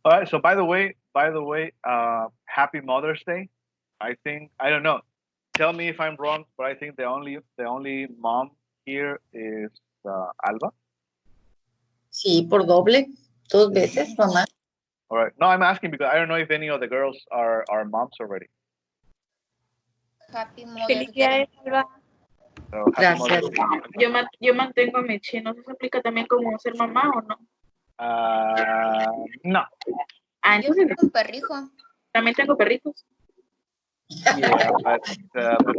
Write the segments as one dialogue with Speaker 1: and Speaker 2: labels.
Speaker 1: All right. So Happy Mother's Day. I think I don't know. Tell me if I'm wrong, but I think the only mom here is Alba.
Speaker 2: Sí, por doble, dos veces, mamá.
Speaker 1: All right. No, I'm asking because I don't know if any of the girls are moms already.
Speaker 3: Happy
Speaker 4: Feliz
Speaker 3: Mother's
Speaker 4: día
Speaker 3: Day.
Speaker 4: de Alba.
Speaker 1: So happy
Speaker 2: Gracias.
Speaker 1: Mother's Day.
Speaker 4: Yo mantengo a Meche. No sé si aplica también como ser mamá o no.
Speaker 1: No.
Speaker 4: Ah,
Speaker 3: Yo
Speaker 4: entonces
Speaker 3: soy un perrijo.
Speaker 4: también tengo perritos.
Speaker 1: Yeah, but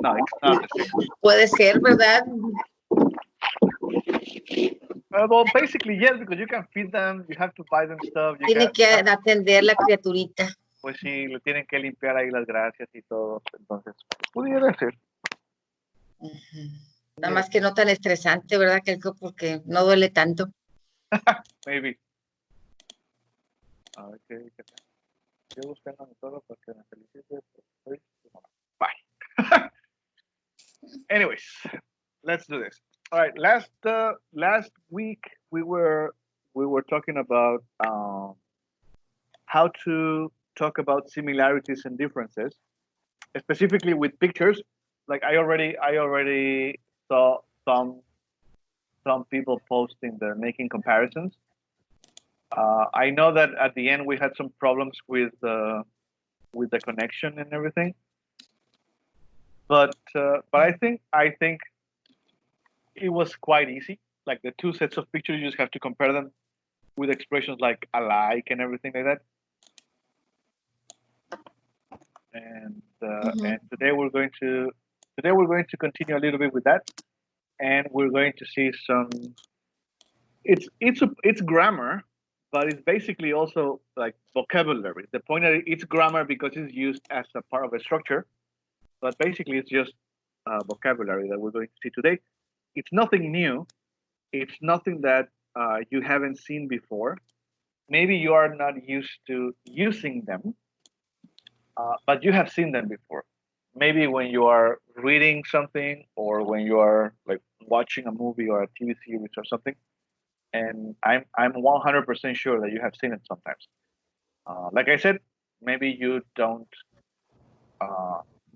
Speaker 1: no, it's not the same.
Speaker 2: Puede ser, ¿verdad?
Speaker 1: Well, basically yes, because you can feed them, you have to buy them stuff.
Speaker 2: Tiene que atender la criaturita.
Speaker 1: Pues sí, le tienen que limpiar ahí las gracias y todo. Entonces, pudiera ser.
Speaker 2: Nada más que no tan estresante, ¿verdad? Porque no duele tanto.
Speaker 1: Maybe. A ver qué tal. Yo buscando todo para que me felicite. Bye. Anyways, let's do this. All right. Last week we were talking about how to talk about similarities and differences, specifically with pictures. Like I already saw some people posting they're making comparisons. I know that at the end we had some problems with the connection and everything, but I think it was quite easy. Like the two sets of pictures, you just have to compare them with expressions like alike and everything like that. And today we're going to continue a little bit with that, and we're going to see some. It's grammar, but it's basically also like vocabulary. The point that it's grammar because it's used as a part of a structure, but basically it's just vocabulary that we're going to see today. It's nothing new. It's nothing that you haven't seen before. Maybe you are not used to using them, but you have seen them before. Maybe when you are reading something or when you are like watching a movie or a TV series or something. And I'm 100% sure that you have seen it sometimes. Like I said, maybe you don't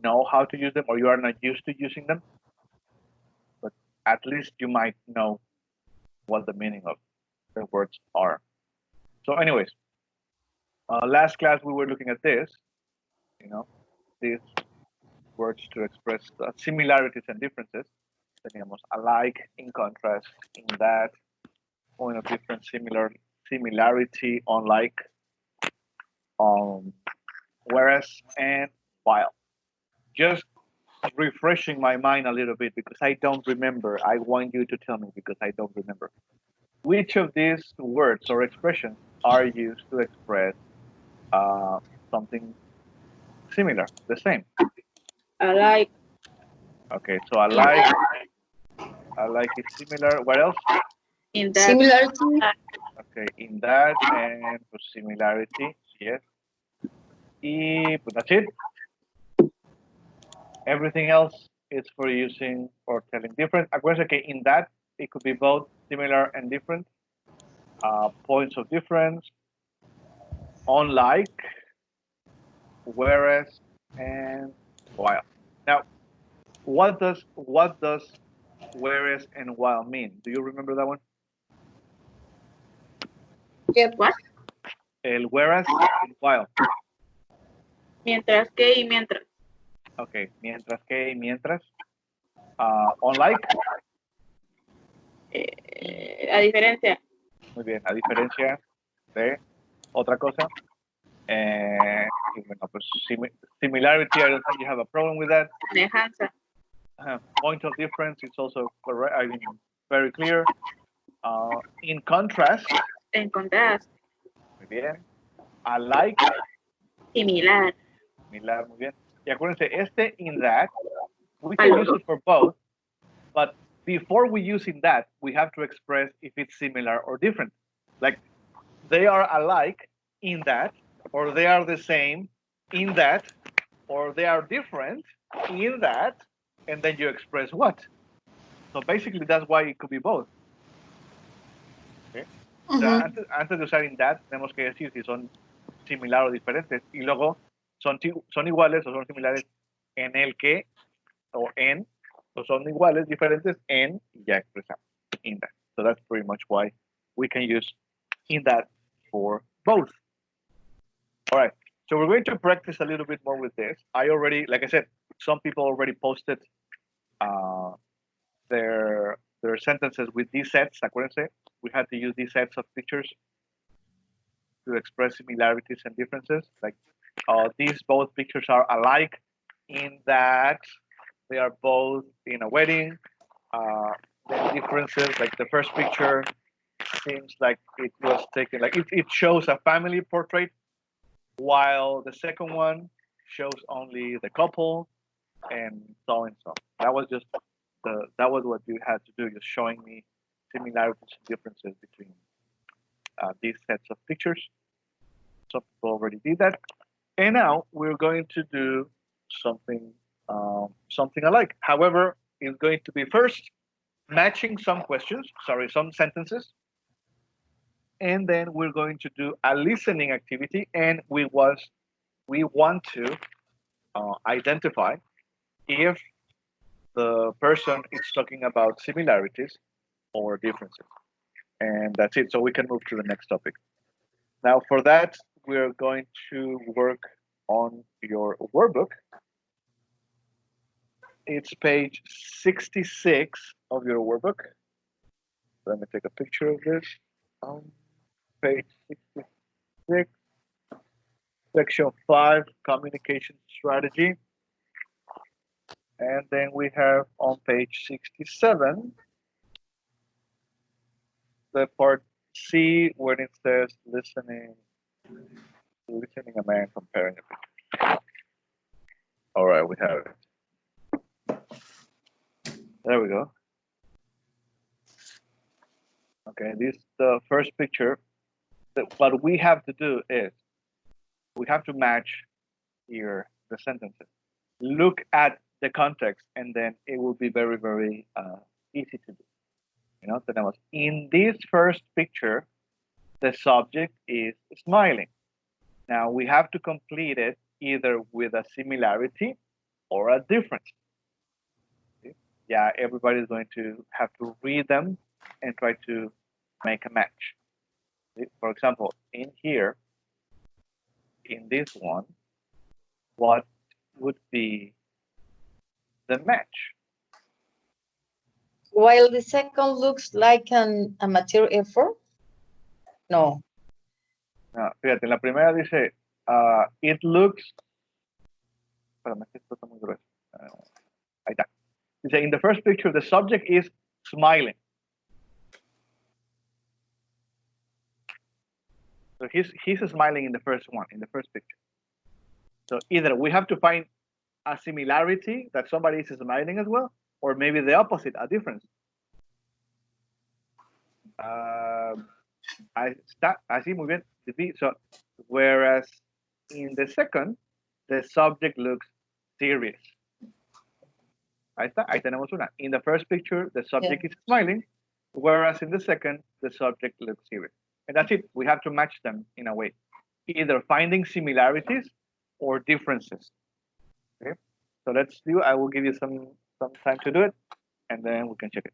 Speaker 1: know how to use them or you are not used to using them, but at least you might know what the meaning of the words are. So, anyways, last class we were looking at this, these words to express similarities and differences. Teníamos alike, in contrast, in that, point of difference, similarity, unlike, whereas, and while. Just refreshing my mind a little bit because I don't remember. I want you to tell me because I don't remember. Which of these words or expressions are used to express something similar, the same?
Speaker 4: Alike.
Speaker 1: Okay, so I like it similar. What else?
Speaker 4: In that.
Speaker 2: Similarity.
Speaker 1: Okay, in that and for similarity, yes. But that's it. Everything else is for using or telling different. Acuérdense que in that it could be both similar and different. Points of difference, unlike, whereas, and while. Now, what does whereas and while mean? Do you remember that one?
Speaker 4: What?
Speaker 1: El whereas and while.
Speaker 4: Mientras que y mientras.
Speaker 1: Okay, mientras que y mientras. Unlike.
Speaker 4: A diferencia.
Speaker 1: Muy bien, a diferencia de otra cosa. Y bueno, pues similarity, I don't think you have a problem with that.
Speaker 4: Semejanza.
Speaker 1: Point of difference is also correct. I mean, very clear. In contrast.
Speaker 4: En contraste.
Speaker 1: Muy bien. Alike.
Speaker 4: Similar.
Speaker 1: Similar, muy bien. Y acuérdense, in that, we can use it for both, but before we use in that, we have to express if it's similar or different. Like, they are alike in that, or they are the same in that, or they are different in that, and then you express what. So basically, that's why it could be both. Okay. Antes de usar in that, tenemos que decir si son similar o diferentes. Y luego son iguales o son similares en el que, o en, o son iguales, diferentes en, y ya expresamos in that. So that's pretty much why we can use in that for both. All right. So we're going to practice a little bit more with this. I already, like I said, some people already posted their sentences with these sets. Acuérdense, we had to use these sets of pictures to express similarities and differences. Like these both pictures are alike in that they are both in a wedding. The differences, like the first picture seems like it was taken, like it shows a family portrait, while the second one shows only the couple, and so and so. That was just that was what you had to do, just showing me similarities and differences between these sets of pictures. Some people already did that, and now we're going to do something something alike. However, it's going to be first matching some questions, some sentences, and then we're going to do a listening activity, and we want to identify if the person is talking about similarities or differences. And that's it. So we can move to the next topic. Now, for that, we're going to work on your workbook. It's page 66 of your workbook. Let me take a picture of this. Page 66, section 5, communication strategy. And then we have on page 67, the part C, when it says listening a man comparing a picture. All right, we have it. There we go. Okay, this the first picture. What we have to do is we have to match here the sentences. Look at the context, and then it will be very, very easy to do. You know, tenemos, in this first picture, the subject is smiling. Now we have to complete it either with a similarity or a difference. Okay? Yeah, everybody's going to have to read them and try to make a match. Okay? For example, in here, in this one, what would be the match?
Speaker 2: While the second looks like a material effort. No.
Speaker 1: No, fíjate, en la primera dice, it looks, espérame, esto está muy grueso. Ahí está. Dice, in the first picture, the subject is smiling. So he's smiling in the first one, in the first picture. So either we have to find a similarity that somebody is smiling as well, or maybe the opposite, a difference. Así, muy bien. So, whereas in the second, the subject looks serious. Ahí está, ahí tenemos una. In the first picture, the subject is smiling, whereas in the second, the subject looks serious. And that's it. We have to match them in a way, either finding similarities or differences. Okay, so let's do. I will give you some time to do it, and then we can check it.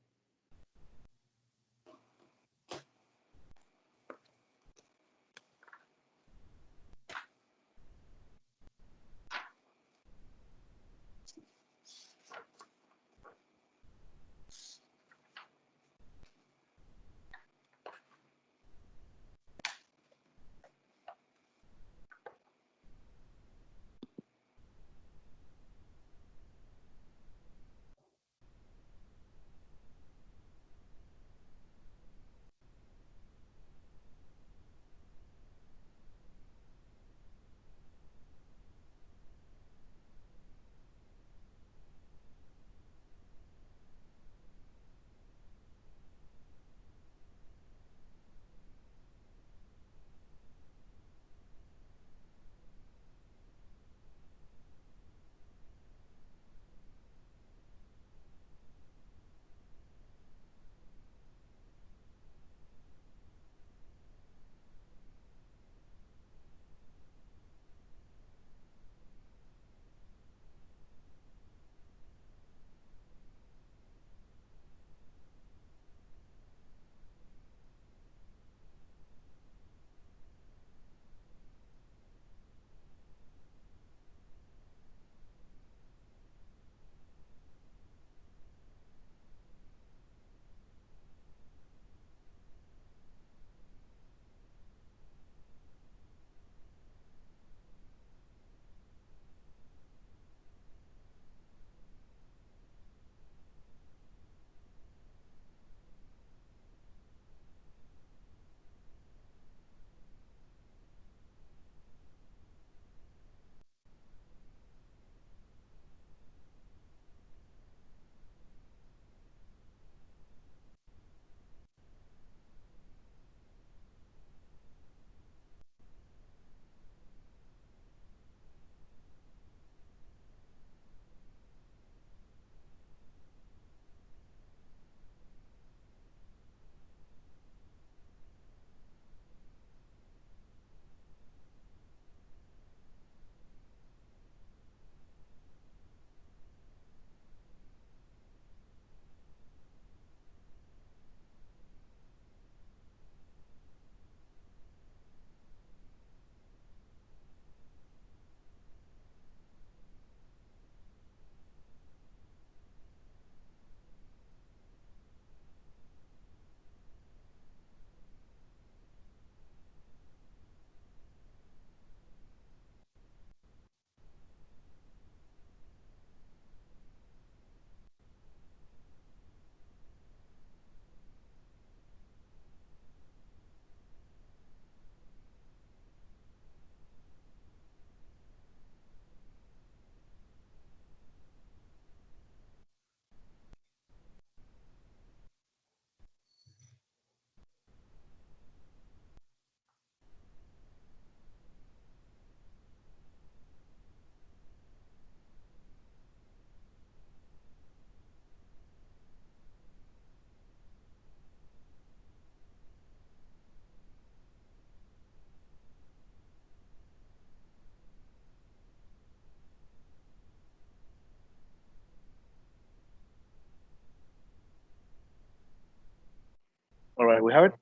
Speaker 1: right, we have it.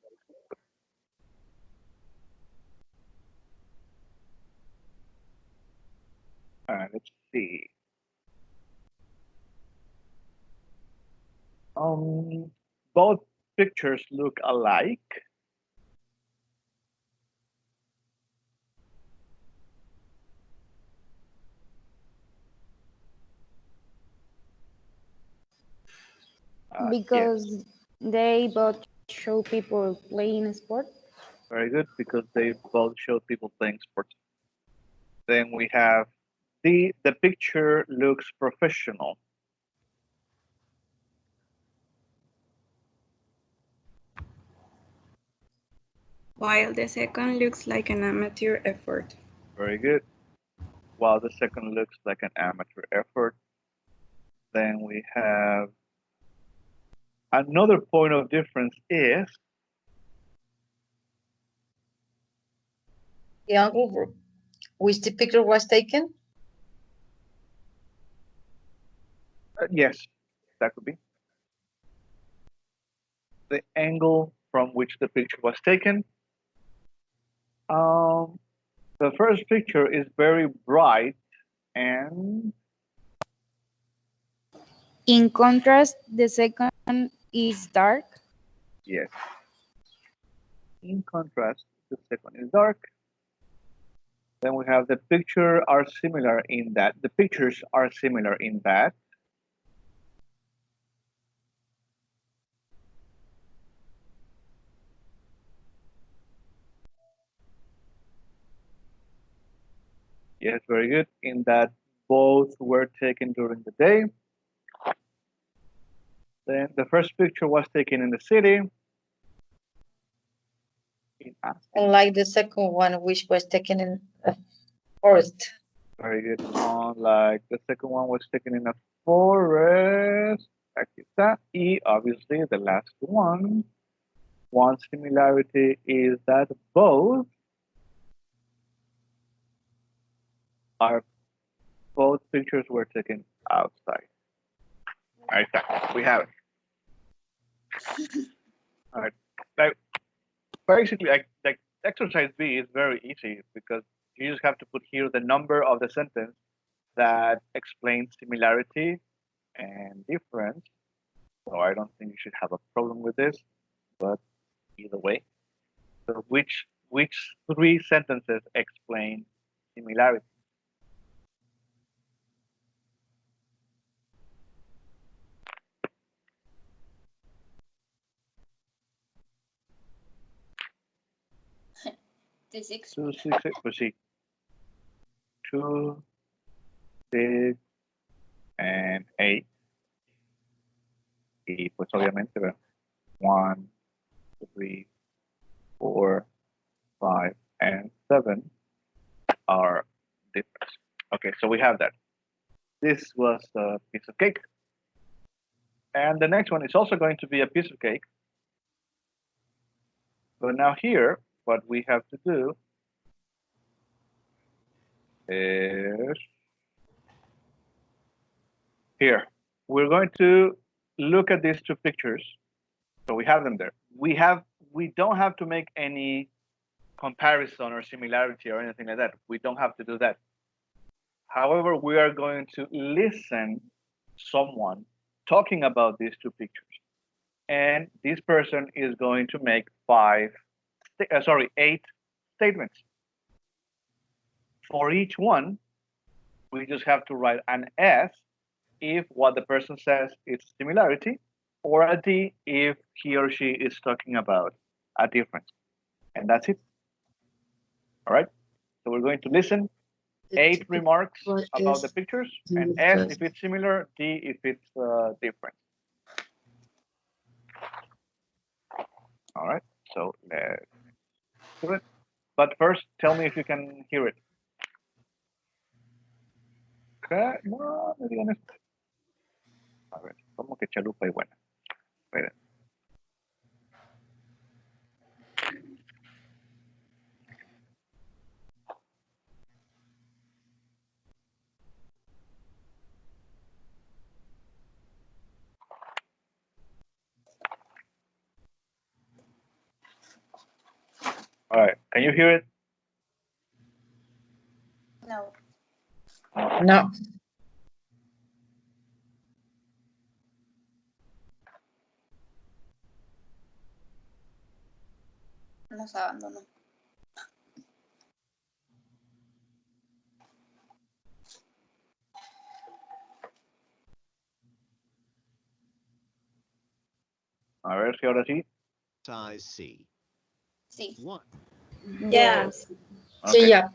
Speaker 1: All right, let's see. Both pictures look alike. Yes,
Speaker 3: Because they both show people playing sport.
Speaker 1: very good, because they both show people playing sports. Then we have the picture looks professional.
Speaker 5: While the second looks like an amateur effort.
Speaker 1: Very good. While the second looks like an amateur effort. Then we have another point of difference is
Speaker 2: The angle which the picture was taken.
Speaker 1: yes, that could be the angle from which the picture was taken. The first picture is very bright and
Speaker 3: In contrast, the second is dark.
Speaker 1: yes. In contrast, the second is dark. Then we have the pictures are similar in that. Yes, very good. In that both were taken during the day. Then the first picture was taken in the city.
Speaker 2: Unlike the second one, which was taken in a forest.
Speaker 1: Very good. Unlike the second one was taken in a forest. Aquí está. Y obviously the last one. One similarity is that both pictures were taken outside. All right, we have it. All right. Now, basically, like exercise B is very easy because you just have to put here the number of the sentence that explains similarity and difference. So I don't think you should have a problem with this, but either way. So which three sentences explain similarity?
Speaker 6: The six.
Speaker 1: 2, 6, 8, pues sí. 2, 6, and 8. Y pues obviamente, 1, 3, 4, 5, and 7 are different. Okay, so we have that. This was a piece of cake. And the next one is also going to be a piece of cake. But now here, what we have to do is here. We're going to look at these two pictures. So we have them there. We don't have to make any comparison or similarity or anything like that. We don't have to do that. However, we are going to listen someone talking about these two pictures. And this person is going to make 8 statements. For each one, we just have to write an S if what the person says is similarity, or a D if he or she is talking about a difference. And that's it. All right. So we're going to listen 8 remarks about the pictures, and S if it's similar, D if it's different. All right. So let's do it. But first, tell me if you can hear it. Okay. No, me digan esto. A ver, como que chalupa y buena. Esperen. All right. Can you hear it?
Speaker 2: No. No. Nos abandonó.
Speaker 1: A ver si ahora sí.
Speaker 6: Size C.
Speaker 2: Sí.
Speaker 6: 1.
Speaker 5: Yes.
Speaker 2: Sí,
Speaker 1: Okay.
Speaker 2: ya.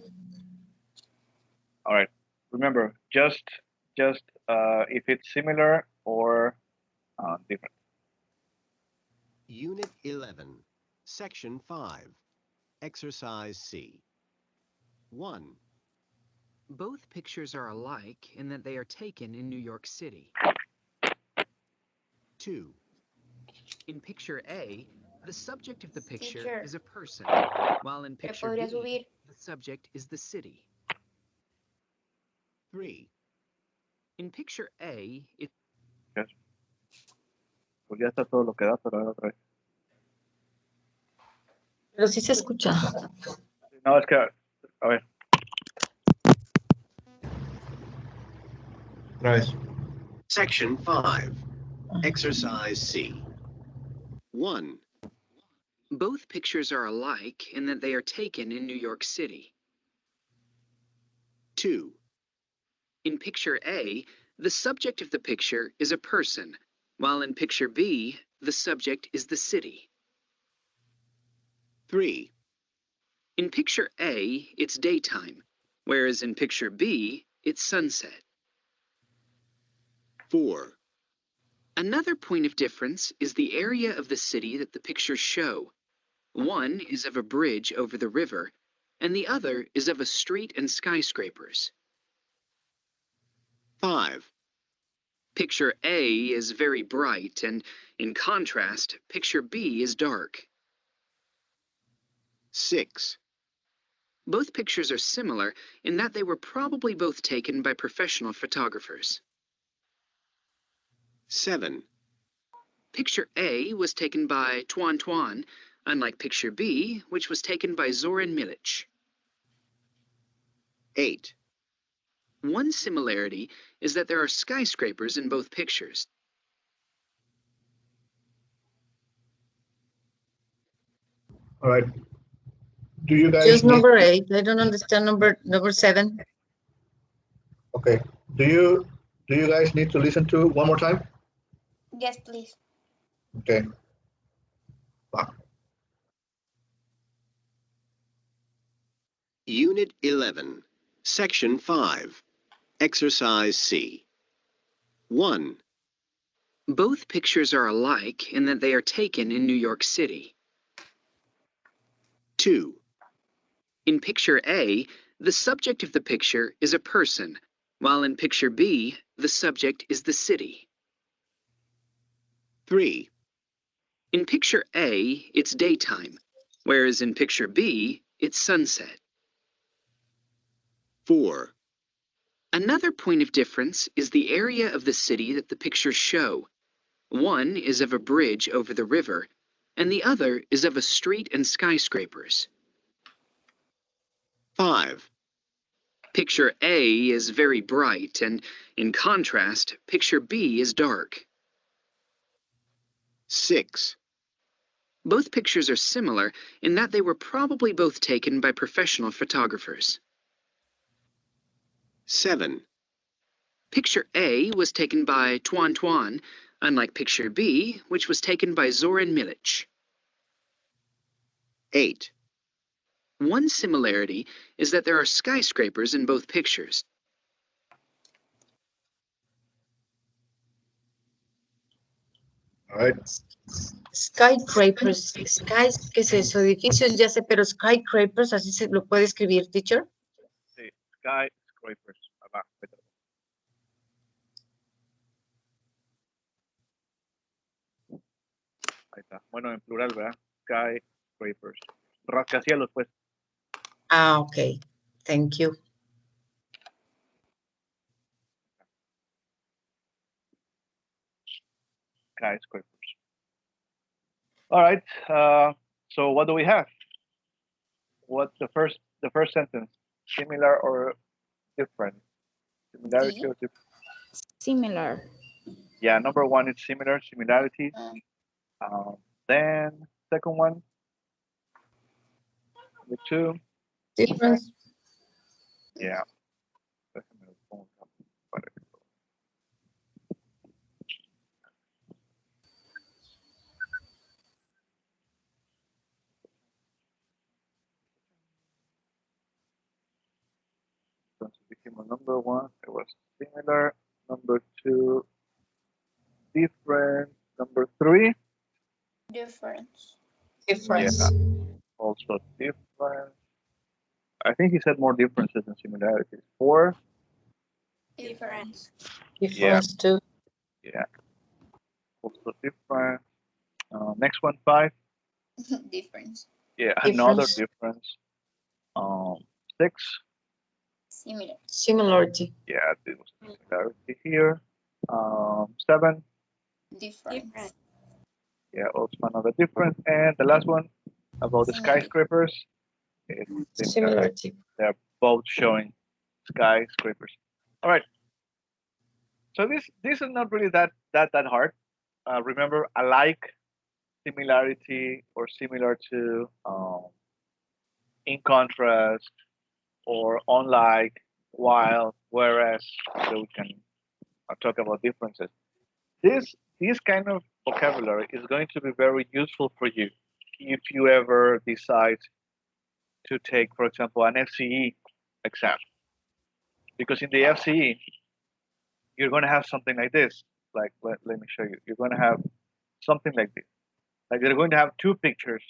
Speaker 1: All right. Remember, just if it's similar or different.
Speaker 6: Unit 11, Section 5, Exercise C. 1.
Speaker 7: Both pictures are alike in that they are taken in New York City.
Speaker 6: 2.
Speaker 7: In picture A, the subject of the picture
Speaker 2: Teacher.
Speaker 7: is a person, while in
Speaker 2: ¿Me
Speaker 7: picture
Speaker 2: podría
Speaker 7: B,
Speaker 2: subir?
Speaker 7: the subject is the city.
Speaker 6: 3.
Speaker 7: In picture A,
Speaker 1: Yes. Pues ya está todo lo que da, pero a ver otra vez.
Speaker 2: Pero sí se escucha.
Speaker 1: No, es que, a ver.
Speaker 6: Otra vez. Section 5, Exercise C. 1.
Speaker 7: both pictures are alike in that they are taken in New York City.
Speaker 6: 2.
Speaker 7: In picture A, the subject of the picture is a person, while in picture B, the subject is the city.
Speaker 6: 3.
Speaker 7: In picture A, it's daytime, whereas in picture B, it's sunset.
Speaker 6: 4.
Speaker 7: Another point of difference is the area of the city that the pictures show. One is of a bridge over the river, and the other is of a street and skyscrapers.
Speaker 6: 5.
Speaker 7: Picture A is very bright, and in contrast, picture B is dark.
Speaker 6: 6.
Speaker 7: Both pictures are similar in that they were probably both taken by professional photographers.
Speaker 6: 7.
Speaker 7: Picture A was taken by Tuan Tuan, unlike picture B, which was taken by Zoran Milic.
Speaker 6: 8.
Speaker 7: One similarity is that there are skyscrapers in both pictures.
Speaker 8: All right. Do you guys
Speaker 2: Just
Speaker 8: need,
Speaker 2: number 8. I don't understand number 7.
Speaker 8: okay. Do you guys need to listen to it one more time?
Speaker 2: Yes, please.
Speaker 8: Okay.
Speaker 6: Unit 11, Section 5, Exercise C. 1.
Speaker 7: Both pictures are alike in that they are taken in New York City.
Speaker 6: 2.
Speaker 7: In picture A, the subject of the picture is a person, while in picture B, the subject is the city.
Speaker 6: 3.
Speaker 7: In picture A, it's daytime, whereas in picture B, it's sunset.
Speaker 6: 4.
Speaker 7: Another point of difference is the area of the city that the pictures show. One is of a bridge over the river, and the other is of a street and skyscrapers.
Speaker 6: 5.
Speaker 7: Picture A is very bright, and in contrast, picture B is dark.
Speaker 6: 6.
Speaker 7: Both pictures are similar in that they were probably both taken by professional photographers.
Speaker 6: 7.
Speaker 7: Picture A was taken by Tuan Tuan, unlike picture B, which was taken by Zoran Milic.
Speaker 6: 8.
Speaker 7: One similarity is that there are skyscrapers in both pictures.
Speaker 8: All right.
Speaker 2: Skyscrapers. ¿Qué es eso? Edificios, ya sé, pero skyscrapers, así se lo puede escribir, teacher.
Speaker 1: Sí, skyscrapers. Abajo. Ahí está. Bueno, en plural, ¿verdad? Skyscrapers. Rascacielos, pues.
Speaker 2: Ah, ok. Thank you.
Speaker 1: Skyscrapers. All right. So what do we have? What's the first sentence? Similar or different? Similarity
Speaker 3: D.
Speaker 1: or different?
Speaker 3: Similar.
Speaker 1: Yeah, number one is similar, similarity.
Speaker 2: Mm.
Speaker 1: Then second one, number two,
Speaker 2: Difference.
Speaker 1: yeah. Entonces dijimos number one, it was similar. Number two, different. Number three,
Speaker 2: Difference.
Speaker 1: also different. I think he said more differences than similarities. Four,
Speaker 4: Difference.
Speaker 2: Difference too.
Speaker 1: yeah, also different. Next one, five,
Speaker 2: Difference.
Speaker 1: yeah, another
Speaker 2: Difference.
Speaker 1: difference. Six,
Speaker 2: Similar. Similarity.
Speaker 1: yeah, there was similarity here. Seven,
Speaker 2: Difference.
Speaker 1: yeah, also another difference. And the last one about the skyscrapers, it's similar.
Speaker 2: Similarity.
Speaker 1: They're both showing skyscrapers. All right. So this is not really that hard. Remember, alike, similarity, or similar to, in contrast, or unlike, while, whereas. So we can talk about differences. This kind of vocabulary is going to be very useful for you if you ever decide to take, for example, an FCE exam. Because in the FCE, you're going to have something like this. Like, let me show you. You're going to have something like this. Like, you're going to have two pictures,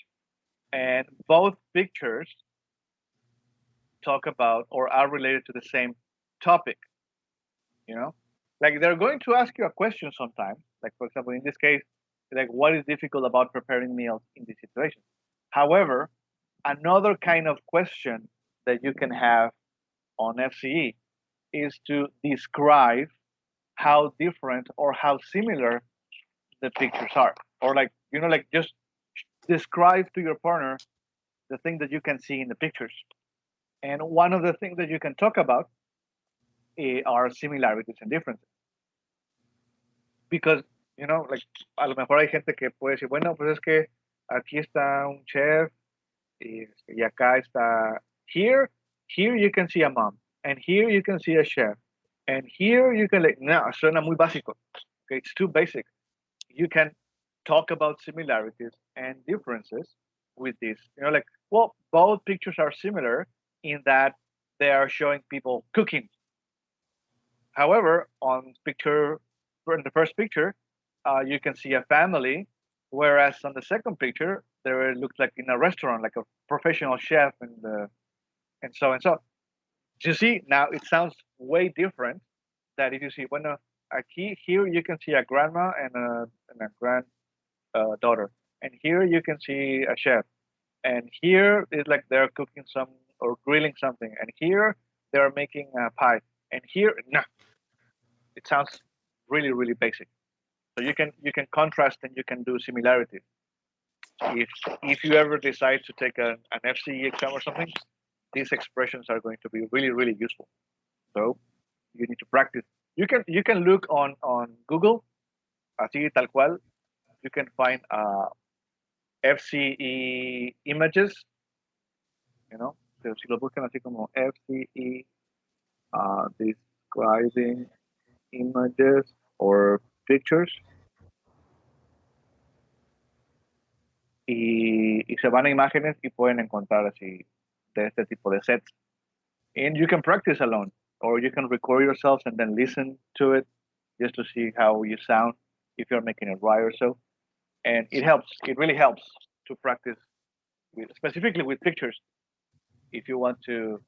Speaker 1: and both pictures talk about or are related to the same topic. You know, like they're going to ask you a question sometimes. Like, for example, in this case, like, what is difficult about preparing meals in this situation? However, another kind of question that you can have on FCE is to describe how different or how similar the pictures are, or like, you know, like just describe to your partner the thing that you can see in the pictures. And one of the things that you can talk about are similarities and differences, because, you know, like, a lo mejor hay gente que puede decir, bueno, pues es que aquí está un chef y acá está, here you can see a mom, and here you can see a chef, and here you can, like, no, suena muy básico. Okay, it's too basic. You can talk about similarities and differences with this. You know, like, well, both pictures are similar in that they are showing people cooking. However, in the first picture, you can see a family, whereas on the second picture, there it looks like in a restaurant, like a professional chef and so and so. You see, now it sounds way different that if you see, bueno, aquí, here you can see a grandma and a granddaughter, and here you can see a chef, and here is like they're cooking some or grilling something, and here they're making a pie, and here, no, it sounds really, really basic. So you can contrast and you can do similarities. If you ever decide to take an FCE exam or something, these expressions are going to be really, really useful. So you need to practice. You can look on Google, así tal cual. You can find FCE images. You know, so si lo buscan así como FCE describing images or pictures, y se van a imágenes y pueden encontrar así de este tipo de sets. And you can practice alone, or you can record yourselves and then listen to it just to see how you sound, if you're making it right or so. And it helps. It really helps to practice, specifically with pictures. If you want to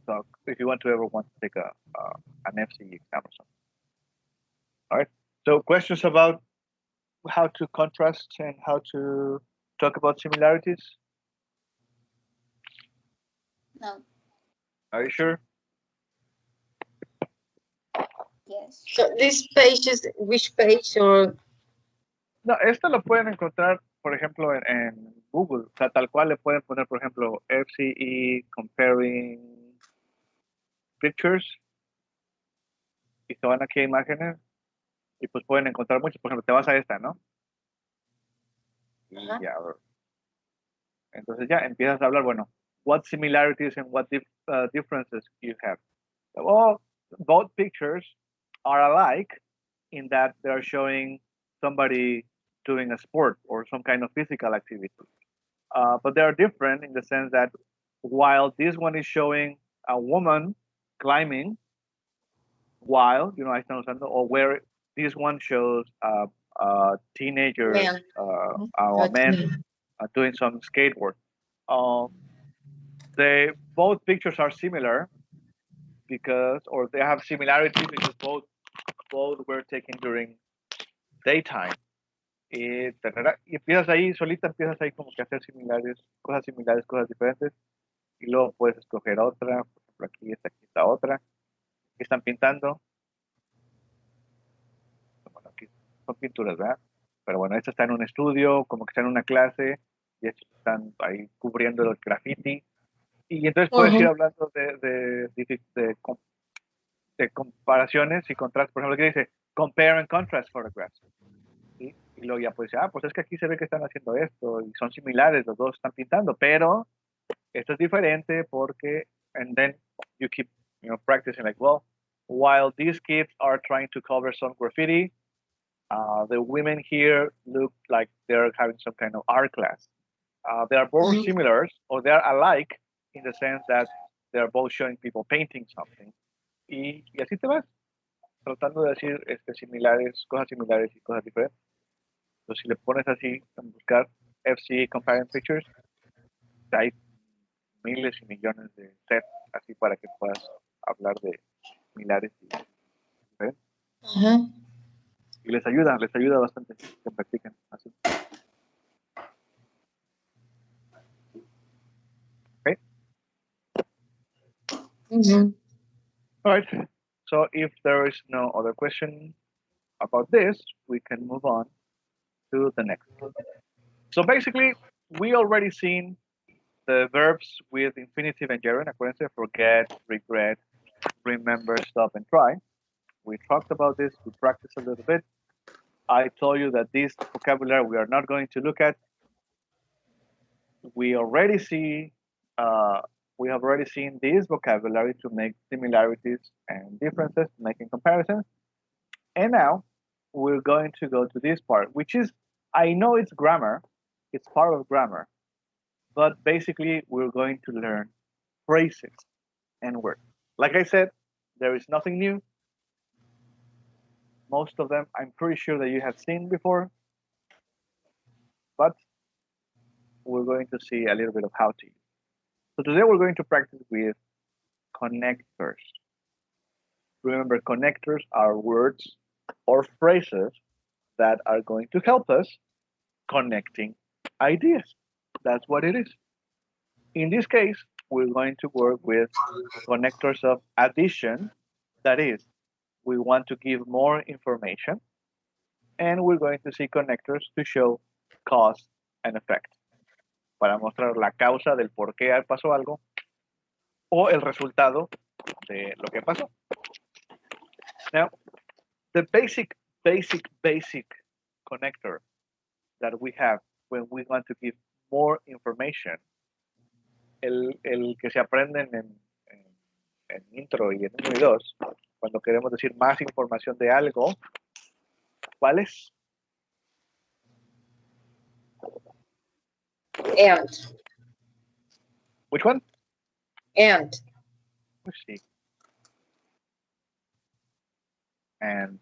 Speaker 1: talk, if you ever want to take an FCE exam or something. All right. So questions about how to contrast and how to talk about similarities?
Speaker 2: No.
Speaker 1: Are you sure?
Speaker 2: Yes. So this page is which page or?
Speaker 1: No, esto lo pueden encontrar, por ejemplo, en Google. O sea, tal cual le pueden poner, por ejemplo, FCE comparing pictures y se van aquí a imágenes y pues pueden encontrar muchos. Por ejemplo, te vas a esta, ¿no? Y
Speaker 2: Ajá.
Speaker 1: ya, entonces ya empiezas a hablar, bueno, what similarities and what differences you have. Well, both pictures are alike in that they're showing somebody doing a sport or some kind of physical activity. But they are different in the sense that while this one is showing a woman climbing, while, ahí están usando, or where this one shows teenagers
Speaker 2: Man.
Speaker 1: or men doing some skateboard. Both pictures are similar or they have similarities because both were taken during daytime. Y empiezas ahí, solita empiezas ahí como que a hacer cosas similares, cosas diferentes. Y luego puedes escoger otra, por ejemplo, aquí está otra. ¿Qué están pintando? Bueno, aquí son pinturas, ¿verdad? Pero bueno, esta está en un estudio, como que está en una clase, y estos están ahí cubriendo el graffiti. Y entonces puedes ir hablando de comparaciones y contrastes. Por ejemplo, aquí dice compare and contrast photographs. ¿Sí? Y luego ya pues pues es que aquí se ve que están haciendo esto y son similares, los dos están pintando, pero esto es diferente porque, and then you keep practicing like, well, while these kids are trying to cover some graffiti, the women here look like they're having some kind of art class. They are both similar, or they are alike in the sense that they are both showing people painting something. Y así te vas, tratando de decir cosas similares y cosas diferentes. Entonces, si le pones así, en buscar FC Comparing Pictures, hay miles y millones de sets así para que puedas hablar de similares y diferentes. Y les ayuda bastante que practiquen así. Okay. All right. So if there is no other question about this, we can move on to the next. So basically, we already seen the verbs with infinitive and gerund. Acuérdense, forget, regret, remember, stop, and try. We talked about this. We practiced a little bit. I told you that this vocabulary we are not going to look at. We already see. We have already seen this vocabulary to make similarities and differences, making comparisons. And now we're going to go to this part, which is, I know it's grammar, it's part of grammar, but basically we're going to learn phrases and words. Like I said, there is nothing new. Most of them, I'm pretty sure that you have seen before, but we're going to see a little bit of how to use. So today we're going to practice with connectors. Remember, connectors are words or phrases that are going to help us connecting ideas. That's what it is. In this case, we're going to work with connectors of addition. That is, we want to give more information, and we're going to see connectors to show cause and effect, para mostrar la causa del por qué pasó algo o el resultado de lo que pasó. Now, the basic connector that we have when we want to give more information, el que se aprenden en intro y en 1 y 2, cuando queremos decir más información de algo, ¿cuál es?
Speaker 2: And.
Speaker 1: Which one?
Speaker 2: And.
Speaker 1: Let's see. And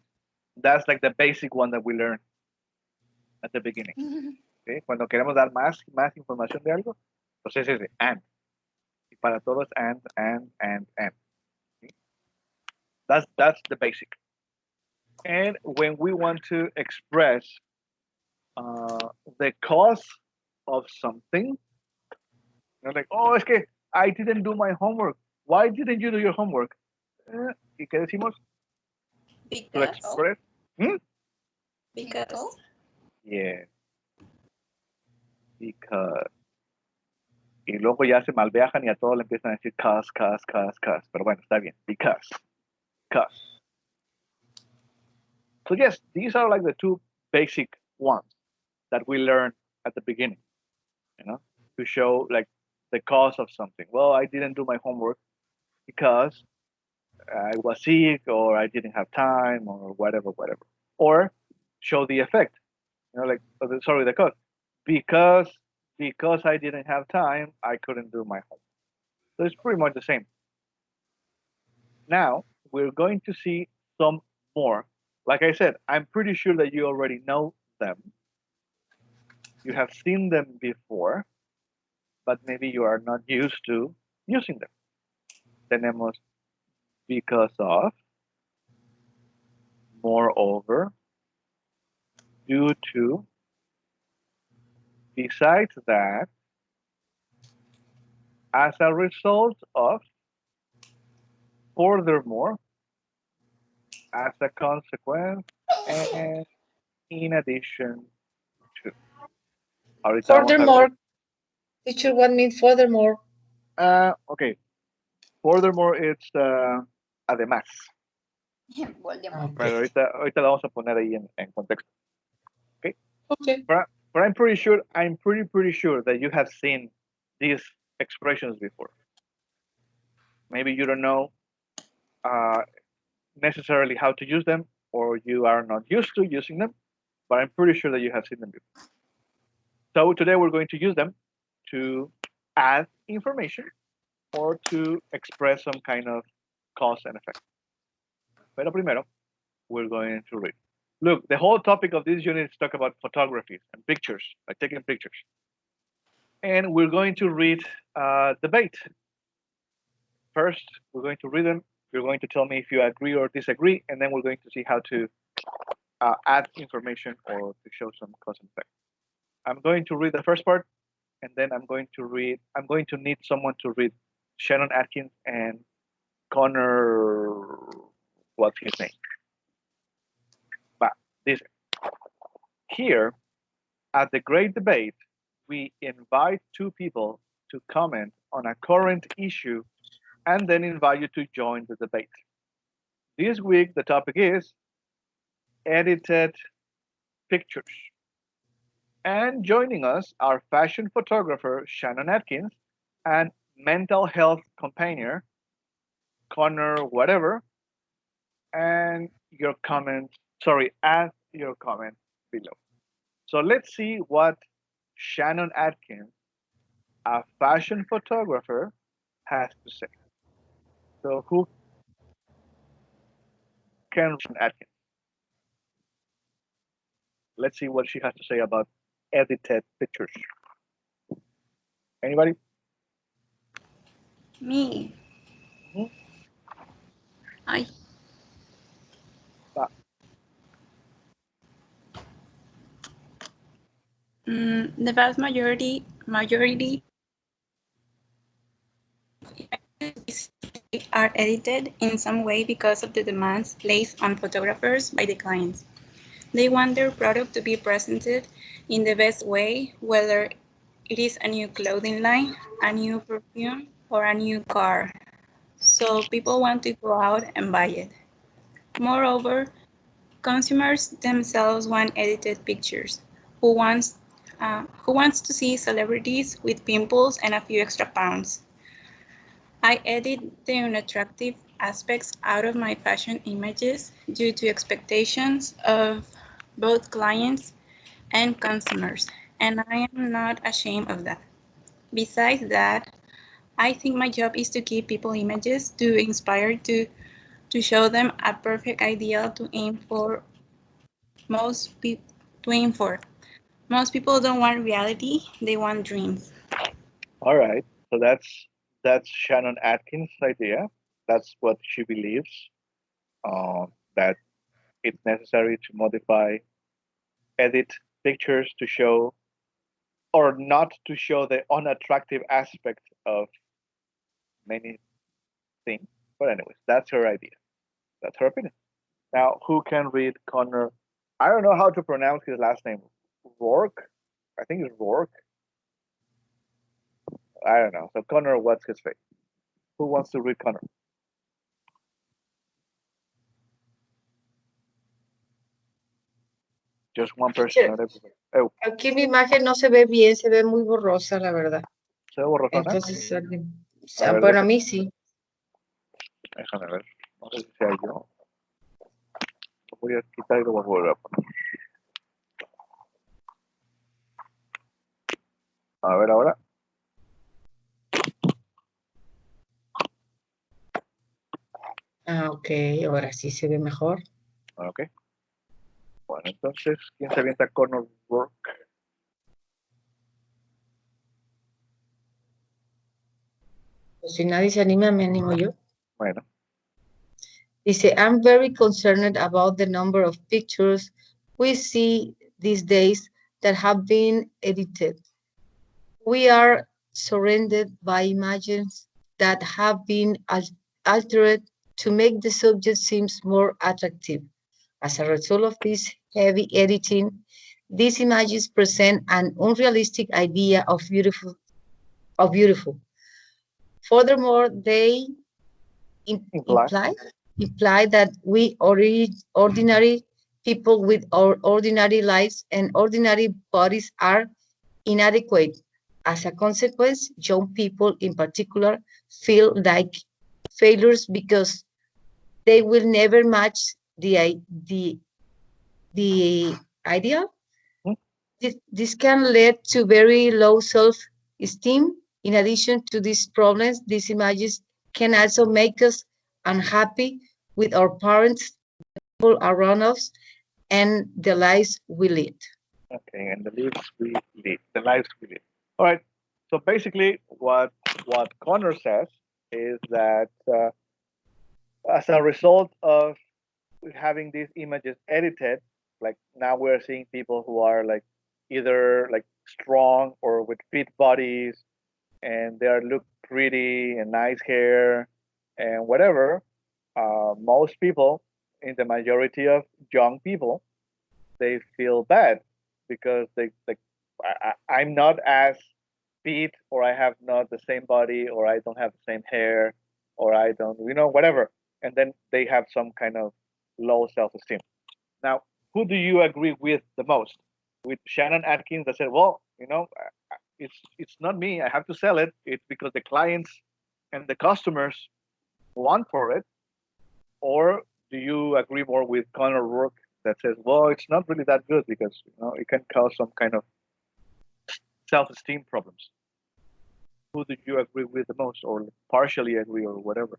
Speaker 1: that's like the basic one that we learn at the beginning. ¿Okay? Cuando queremos dar más información de algo, pues es ese and. Y para todos and. ¿Okay? That's the basic. And when we want to express the cause of something, like, oh, es que I didn't do my homework. Why didn't you do your homework? ¿Y qué decimos? To express.
Speaker 5: Because.
Speaker 1: Yeah. because. Y luego ya se malviajan y a todos le empiezan a decir cause. Pero bueno, está bien. Because. So yes, these are like the two basic ones that we learn at the beginning, to show like the cause of something. Well, I didn't do my homework because I was sick or I didn't have time or whatever. Or show the effect, the cause. Because I didn't have time, I couldn't do my homework. So it's pretty much the same. Now we're going to see some more. Like I said, I'm pretty sure that you already know them. You have seen them before, but maybe you are not used to using them. Tenemos because of, moreover, due to, besides that, as a result of, furthermore, as a consequence, and in addition to. Ahorita vamos a ver.
Speaker 2: Furthermore, teacher, what means furthermore?
Speaker 1: Okay. Furthermore, it's además. Pero ahorita lo vamos a poner ahí en contexto. Okay.
Speaker 2: Okay.
Speaker 1: But I'm pretty sure that you have seen these expressions before. Maybe you don't know necessarily how to use them, or you are not used to using them, but I'm pretty sure that you have seen them before. So today we're going to use them to add information or to express some kind of cause and effect. Pero primero, we're going to read. Look, the whole topic of this unit is talk about photography and pictures, like taking pictures. And we're going to read debate. First, we're going to read them. You're going to tell me if you agree or disagree, and then we're going to see how to add information or to show some cause and effect. I'm going to read the first part, and then I'm going to need someone to read Shannon Atkins and Connor, what's his name? But this here at the Great Debate, we invite two people to comment on a current issue and then invite you to join the debate. This week, the topic is edited pictures. And joining us are fashion photographer Shannon Atkins and mental health companion Connor whatever, and add your comment below. So let's see what Shannon Atkins, a fashion photographer, has to say. So who can Shannon Atkins? Let's see what she has to say about edited pictures. Anybody?
Speaker 5: Me. I. The vast majority are edited in some way because of the demands placed on photographers by the clients. They want their product to be presented in the best way, whether it is a new clothing line, a new perfume, or a new car. So people want to go out and buy it. Moreover, consumers themselves want edited pictures. Who wants to see celebrities with pimples and a few extra pounds? I edit the unattractive aspects out of my fashion images due to expectations of both clients and consumers, and I am not ashamed of that. Besides that, I think my job is to give people images to inspire to show them a perfect ideal to aim for. Most people don't want reality, they want dreams.
Speaker 1: All right. So that's Shannon Atkins' idea. That's what she believes, that it's necessary to modify, edit pictures to show or not to show the unattractive aspect of many things. But anyways, that's her idea. That's her opinion. Now, who can read Connor? I don't know how to pronounce his last name. Rourke? I think it's Rourke. I don't know. So Connor, what's his face? Who wants to read Connor? Just one person,
Speaker 2: Teacher.
Speaker 1: not everybody. Oh,
Speaker 2: Aquí mi imagen no se ve bien, se ve muy borrosa, la verdad.
Speaker 1: ¿se ve borrosa?
Speaker 2: Entonces,
Speaker 1: A ver,
Speaker 2: bueno, a mí sí.
Speaker 1: déjame ver. No sé si sea yo. Lo voy a quitar y lo voy a volver a poner. A ver ahora.
Speaker 2: Ok, ahora sí se ve mejor.
Speaker 1: Ok. Bueno, entonces, ¿quién se avienta Connor Rourke?
Speaker 2: Pues si nadie se anima, me animo yo.
Speaker 1: Bueno,
Speaker 2: Dice, I'm very concerned about the number of pictures we see these days that have been edited. We are surrounded by images that have been altered to make the subject seems more attractive. As a result of this heavy editing, these images present an unrealistic idea of beautiful. Furthermore, they imply that we ordinary people with our ordinary lives and ordinary bodies are inadequate. As a consequence, young people in particular feel like failures because they will never match the ideal. This can lead to very low self-esteem. In addition to these problems, these images can also make us unhappy with our parents, people around us, and the lives we lead.
Speaker 1: okay, and the lives we lead. The lives we lead. All right. So basically, what Connor says is that as a result of having these images edited, like now we're seeing people who are like either like strong or with fit bodies, and they are look pretty and nice hair and whatever. Most people, in the majority of young people, they feel bad because they like I'm not as fit, or I have not the same body, or I don't have the same hair, or I don't, whatever, and then they have some kind of low self-esteem. Now, who do you agree with the most? With Shannon Atkins that said, well, it's not me. I have to sell it. It's because the clients and the customers want for it. Or do you agree more with Connor Rourke that says, well, it's not really that good because it can cause some kind of self-esteem problems? Who do you agree with the most, or partially agree, or whatever?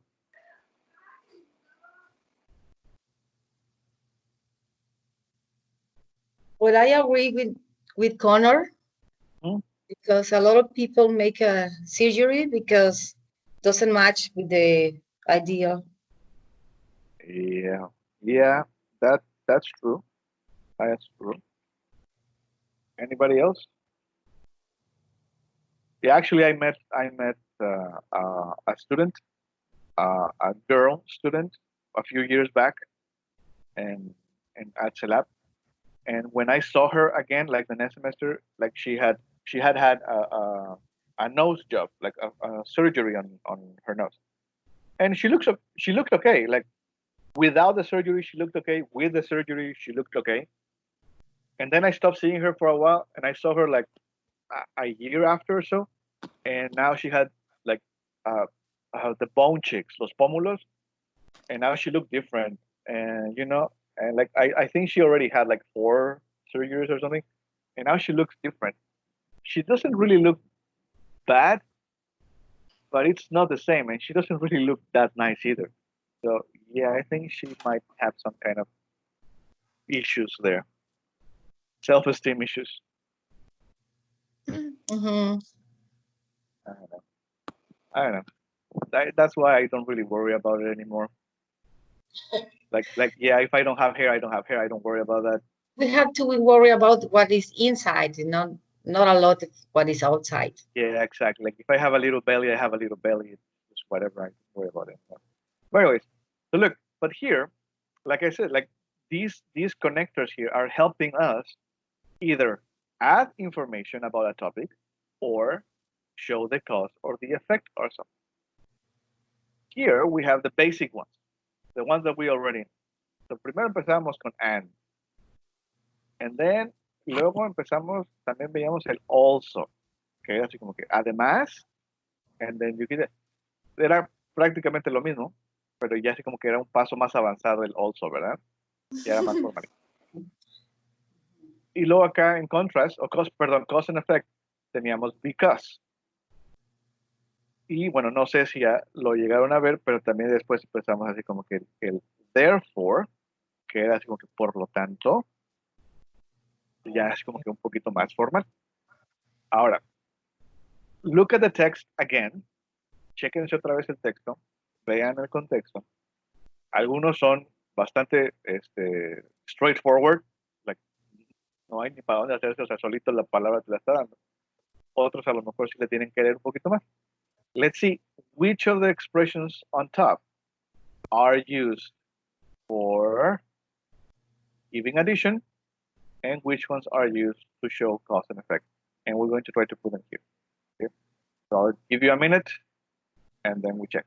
Speaker 2: Well, I agree with Connor because a lot of people make a surgery because doesn't match with the idea.
Speaker 1: Yeah, that's true. That's true. Anybody else? Yeah, actually, I met a student, a girl student, a few years back, and at CELAP. And when I saw her again, like the next semester, like she had had a nose job, like a surgery on her nose, and she looked okay. Like without the surgery, she looked okay. With the surgery, she looked okay. And then I stopped seeing her for a while, and I saw her like a year after or so, and now she had like the bone cheeks, los pómulos, and now she looked different, and and like I think she already had like 4 surgeries or something, and now she looks different. She doesn't really look bad, but it's not the same, and she doesn't really look that nice either. So yeah, I think she might have some kind of issues there, self-esteem issues.
Speaker 2: Mm-hmm.
Speaker 1: I don't know. That's why I don't really worry about it anymore. Like yeah, if I don't have hair, I don't have hair. I don't worry about that.
Speaker 2: We have to worry about what is inside, not a lot of what is outside.
Speaker 1: Yeah, exactly. Like if I have a little belly, I have a little belly. It's just whatever. I don't worry about it. But anyways, so look, but here, like I said, like these connectors here are helping us either add information about a topic or show the cause or the effect or something. Here we have the basic ones, the ones that we already know. So primero empezamos con and. And then, luego empezamos, también veíamos el also. Que era así como que además, and then you get it. Era prácticamente lo mismo, pero ya así como que era un paso más avanzado el also, ¿verdad? Ya era más formal. Y luego acá en contrast, o cause and effect, teníamos because. Y bueno, no sé si ya lo llegaron a ver, pero también después empezamos así como que el therefore, que era así como que por lo tanto, ya es como que un poquito más formal. Ahora, look at the text again. Chequense otra vez el texto, vean el contexto. Algunos son bastante straightforward, like, no hay ni para dónde hacerse, o sea, solito la palabra te la está dando. Otros a lo mejor sí le tienen que leer un poquito más. Let's see which of the expressions on top are used for giving addition and which ones are used to show cause and effect. And we're going to try to put them here. Okay? So I'll give you a minute and then we check.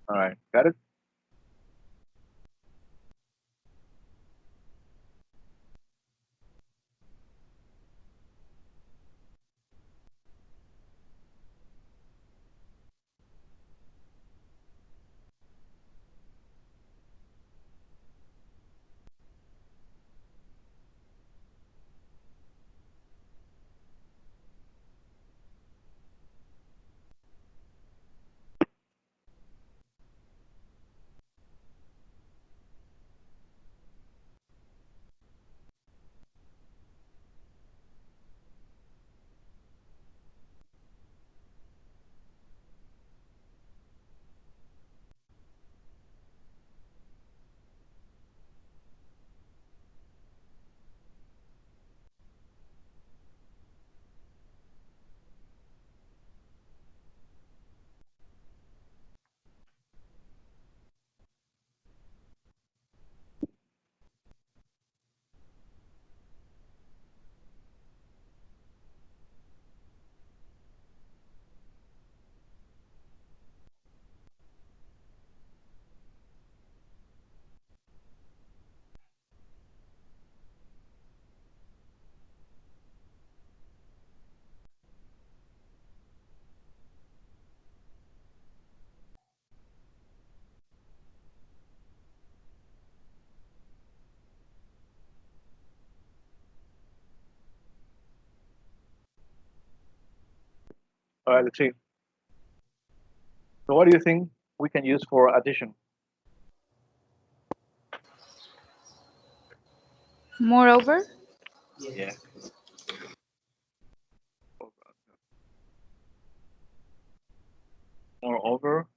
Speaker 1: All right, got it? All right, let's see. So what do you think we can use for addition?
Speaker 3: Moreover,
Speaker 1: Yeah. Moreover,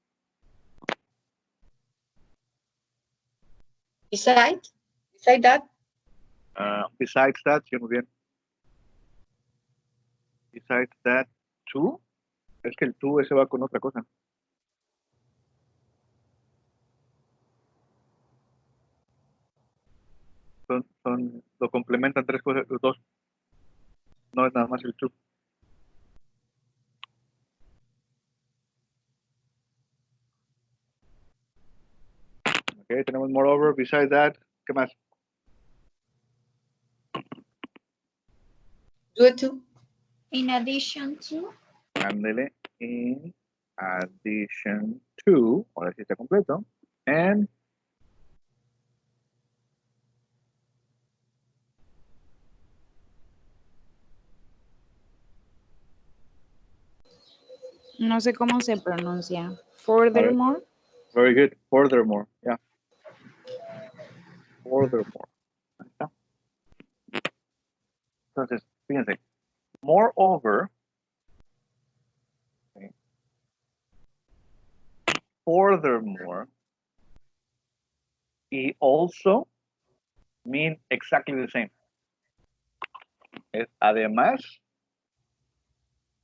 Speaker 2: beside that,
Speaker 1: besides that, sí, muy bien. Besides that, too. Es que el to ese va con otra cosa. Lo complementan tres cosas, los dos. No es nada más el to. Ok, tenemos moreover, besides that, ¿qué más?
Speaker 2: due to,
Speaker 9: In addition to,
Speaker 1: Ándele, in addition to, ahora sí está completo, and
Speaker 3: no sé cómo se pronuncia. Furthermore,
Speaker 1: very good, furthermore, yeah. Furthermore. Ahí está. Entonces, fíjense, moreover, okay, furthermore, y also mean exactly the same. Es además,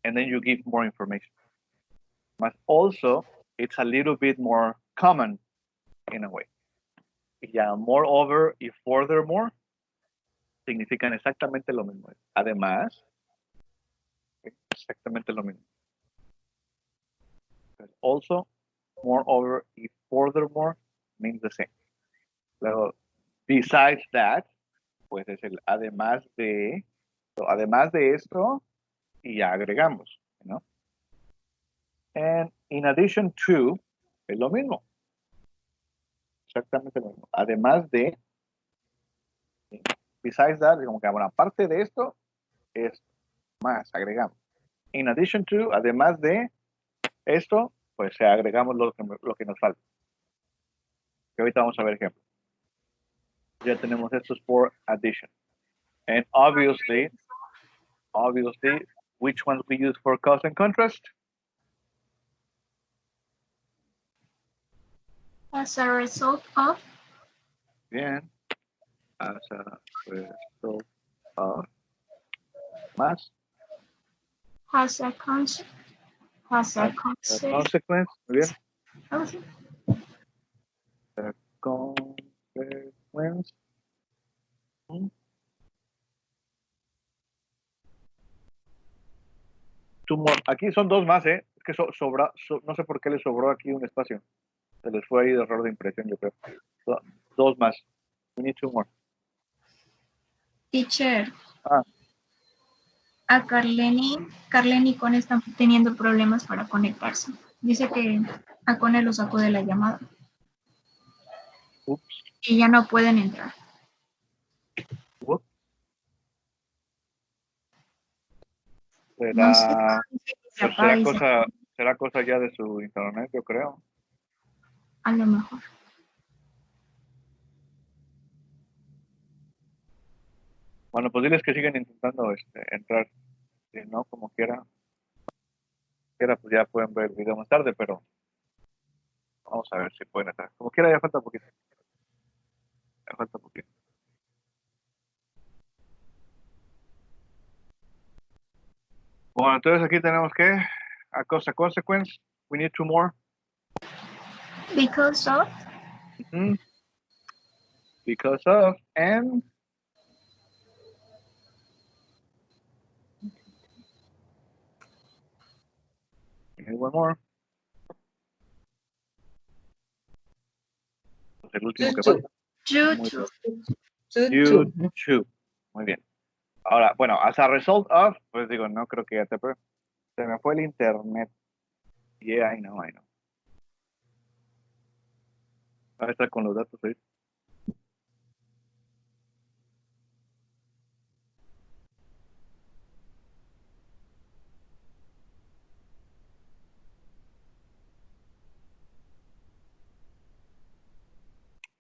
Speaker 1: and then you give more information. But also, it's a little bit more common in a way. Y ya moreover y furthermore significan exactamente lo mismo. Además, exactamente lo mismo. Also, moreover y furthermore means the same. Luego, besides that, pues es el además de, además de esto, y ya agregamos, ¿no? And in addition to, es lo mismo. Exactamente lo mismo. Además de, besides that, como que, bueno, aparte de esto, es más, agregamos. In addition to, además de esto, pues agregamos lo que nos falta. Que ahorita vamos a ver ejemplos. Ya tenemos estos for addition. And obviously, which ones we use for cause and contrast?
Speaker 9: as a result of,
Speaker 1: Bien. As a result of más.
Speaker 9: has a consequence.
Speaker 1: Consequence. Muy bien.
Speaker 9: Okay.
Speaker 1: The consequence. Two more. Aquí son dos más, ¿eh? Es que no sé por qué les sobró aquí un espacio. Se les fue ahí de error de impresión, yo creo. Dos más. We need two more.
Speaker 9: Teacher.
Speaker 1: Ah.
Speaker 9: A Carlene y Cone están teniendo problemas para conectarse. Dice que a Cone lo sacó de la llamada.
Speaker 1: Ups.
Speaker 9: Y ya no pueden entrar.
Speaker 1: Ups.
Speaker 9: No sé.
Speaker 1: Pues será cosa ya de su internet, yo creo.
Speaker 9: A lo mejor.
Speaker 1: Bueno, pues diles que sigan intentando entrar. Si no, como quiera, pues ya pueden ver el video más tarde, pero vamos a ver si pueden entrar. Como quiera, ya falta poquito. Ya falta poquito. Bueno, entonces aquí tenemos que a consequence. We need two more.
Speaker 9: Because of.
Speaker 1: Because of and. And one more. Pues el último que falta.
Speaker 9: Due
Speaker 1: to. Muy bien. Ahora, bueno, as a result of, pues digo, no creo que ya se me fue el internet. Yeah, I know. Ahora está con los datos ahí.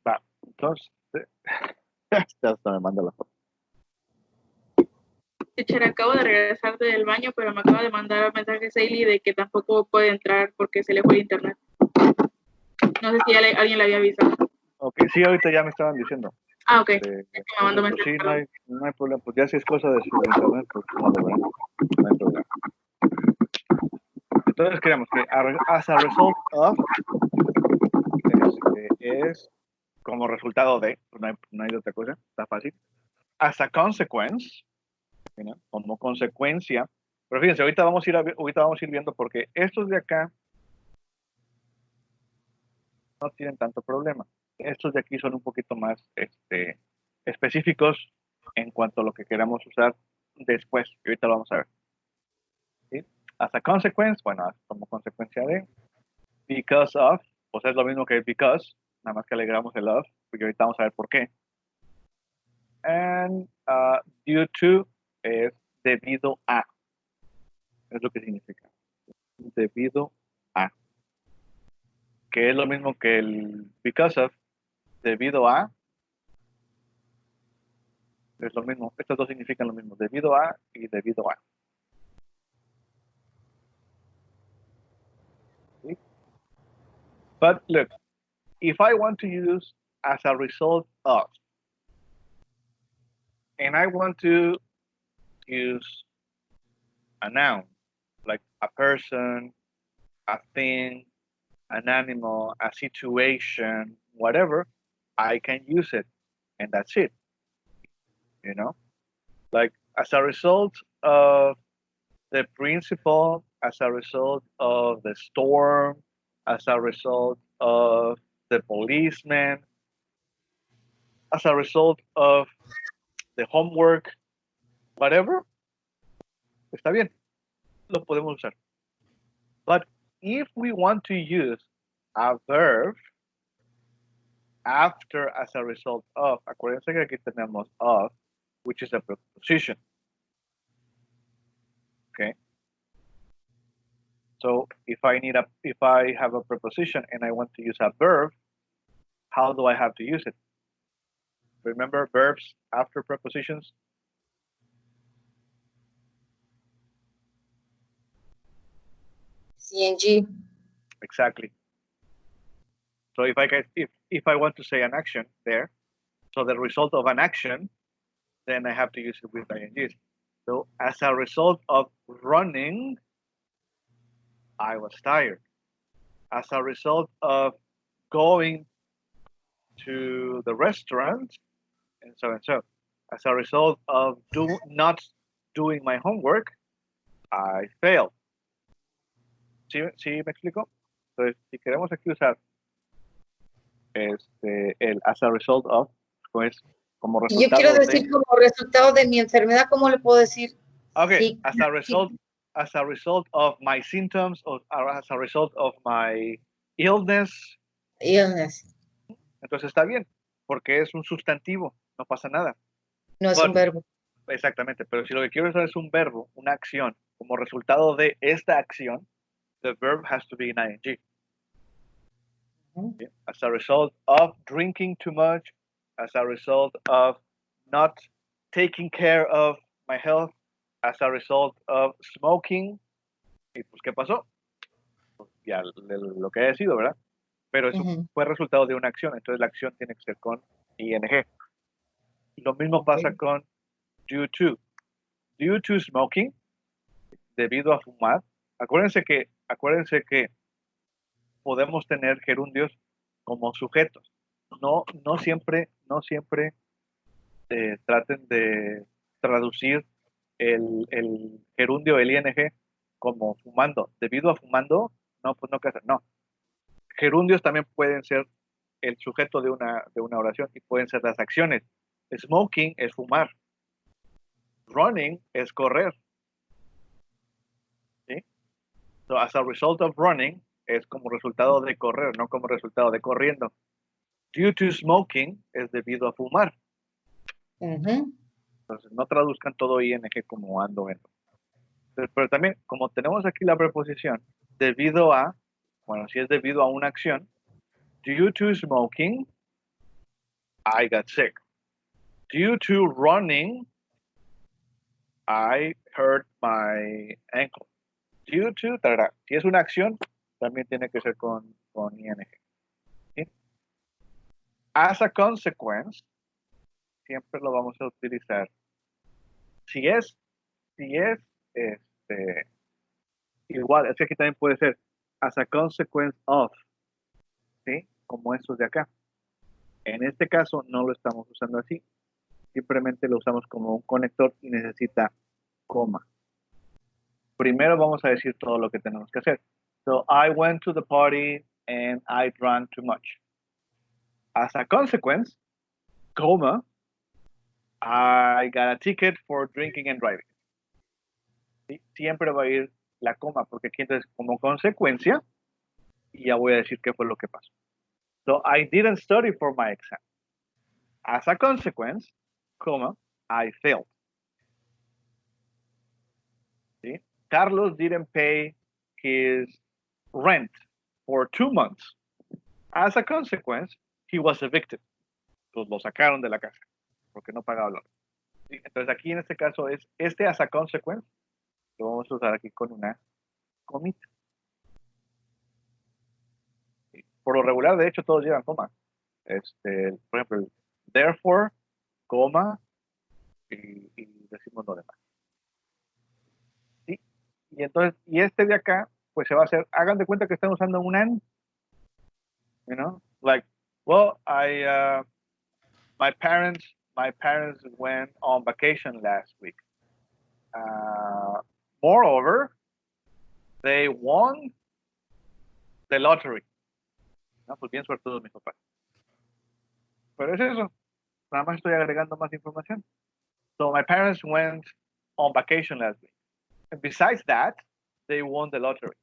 Speaker 1: Va, entonces, Hasta me manda la foto.
Speaker 4: Teacher, acabo de regresar del baño, pero me acaba de mandar un mensaje Seili de que tampoco puede entrar porque se le fue el internet. No sé si ya alguien le había avisado.
Speaker 1: Ok, sí, ahorita ya me estaban diciendo.
Speaker 4: Ah, ok.
Speaker 1: Me
Speaker 4: mandó
Speaker 1: pues,
Speaker 4: mensaje,
Speaker 1: sí,
Speaker 4: perdón.
Speaker 1: no hay problema. Pues ya si es cosa de su internet, pues no, ¿verdad? No hay problema. Entonces creemos que as a result of es como resultado de, pues no hay otra cosa, está fácil. As a consequence, ¿no? Como consecuencia. Pero fíjense, ahorita vamos a ir viendo porque estos de acá no tienen tanto problema. Estos de aquí son un poquito más específicos en cuanto a lo que queramos usar después. Y ahorita lo vamos a ver. ¿Sí? As a consequence, bueno, como consecuencia de, because of, pues es lo mismo que because, nada más que alegramos el of, porque ahorita vamos a ver por qué. And due to es debido a, es lo que significa. Debido a. Que es lo mismo que el because of, debido a, es lo mismo. Estos dos significan lo mismo, debido a y debido a. ¿Sí? But look, if I want to use as a result of, and I want to use a noun, like a person, a thing, an animal, a situation, whatever, I can use it, and that's it. You know, like as a result of the principal, as a result of the storm, as a result of the policeman, as a result of the homework, whatever, está bien, lo podemos usar. But if we want to use a verb after as a result of, acuérdense que aquí tenemos of, which is a preposition. Okay. So if I have a preposition and I want to use a verb, how do I have to use it? Remember verbs after prepositions?
Speaker 2: CNG.
Speaker 1: Exactly. So if I want to say an action there, so the result of an action, then I have to use it with ing. So as a result of running, I was tired. As a result of going to the restaurant, and so and so. As a result of not doing my homework, I failed. ¿Sí me explico? Entonces, si queremos aquí usar el as a result of, pues como
Speaker 2: Si yo
Speaker 1: resultado
Speaker 2: quiero decir como resultado de mi enfermedad, ¿cómo le puedo decir?
Speaker 1: Okay,
Speaker 2: Sí,
Speaker 1: as a result of my symptoms, or as a result of my illness.
Speaker 2: Illness.
Speaker 1: Entonces está bien, porque es un sustantivo, no pasa nada.
Speaker 2: No es un verbo.
Speaker 1: Exactamente, pero si lo que quiero usar es un verbo, una acción, como resultado de esta acción, the verb has to be in ing. Okay? As a result of drinking too much, as a result of not taking care of my health, as a result of smoking. ¿Y pues qué pasó? Pues ya lo que haya sido, ¿verdad? Pero eso fue resultado de una acción, entonces la acción tiene que ser con ing. Lo mismo pasa con due to. Due to smoking, debido a fumar. Acuérdense que podemos tener gerundios como sujetos. No siempre traten de traducir el gerundio, el ing, como fumando. Debido a fumando, no, pues no que hacer, no. Gerundios también pueden ser el sujeto de una oración y pueden ser las acciones. Smoking es fumar. Running es correr. ¿Sí? So, as a result of running es como resultado de correr, no como resultado de corriendo. Due to smoking es debido a fumar. Entonces, no traduzcan todo ing como ando en. Pero también, como tenemos aquí la preposición, debido a, bueno, si es debido a una acción, due to smoking, I got sick. Due to running, I hurt my ankle. Due to, tarara. Si es una acción, también tiene que ser con ing. ¿Sí? As a consequence, siempre lo vamos a utilizar. Si es igual, es que aquí también puede ser as a consequence of, ¿sí? Como estos de acá. En este caso no lo estamos usando así, simplemente lo usamos como un conector y necesita coma. Primero vamos a decir todo lo que tenemos que hacer. So, I went to the party and I drank too much. As a consequence, coma, I got a ticket for drinking and driving. ¿Sí? Siempre va a ir la coma, porque aquí entonces como consecuencia, y ya voy a decir qué fue lo que pasó. So, I didn't study for my exam. As a consequence, coma, I failed. ¿Sí? Carlos didn't pay his rent for 2 months. As a consequence, he was evicted. Pues lo sacaron de la casa porque no pagaba la renta. ¿Sí? Entonces aquí en este caso es as a consequence. Lo vamos a usar aquí con una comita. ¿Sí? Por lo regular, de hecho, todos llevan coma. Por ejemplo, el therefore, coma, y decimos lo demás. ¿Sí? Y entonces, y este de acá, pues se va a hacer, hagan de cuenta que están usando un and, you know, like, well, my parents went on vacation last week. Moreover, they won the lottery. No, pues bien suertudos mis papás. Pero es eso. Nada más estoy agregando más información. So my parents went on vacation last week. And besides that, they won the lottery.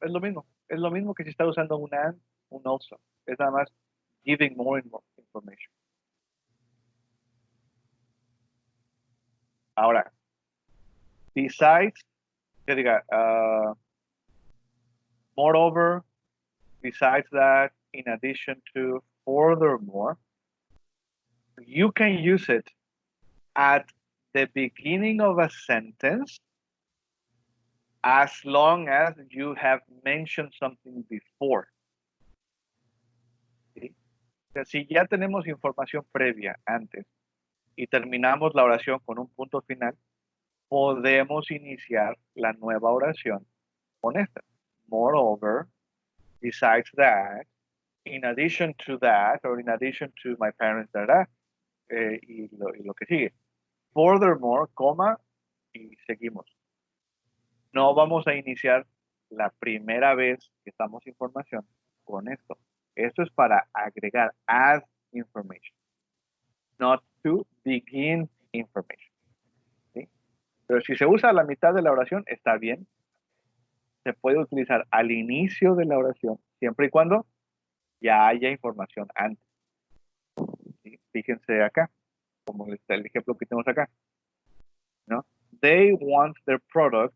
Speaker 1: Es lo mismo. Es lo mismo que si está usando un and, un also. Es nada más giving more information. Ahora, besides, que diga, moreover, besides that, in addition to, furthermore, you can use it at the beginning of a sentence as long as you have mentioned something before. ¿Sí? O sea, si ya tenemos información previa antes y terminamos la oración con un punto final, podemos iniciar la nueva oración con esta. Moreover, besides that, in addition to that, or in addition to my parents, y lo que sigue. Furthermore, coma, y seguimos. No vamos a iniciar la primera vez que damos información con esto. Esto es para agregar as information, not to begin information. ¿Sí? Pero si se usa a la mitad de la oración, está bien. Se puede utilizar al inicio de la oración, siempre y cuando ya haya información antes. ¿Sí? Fíjense acá, como el ejemplo que tenemos acá. ¿No? They want their product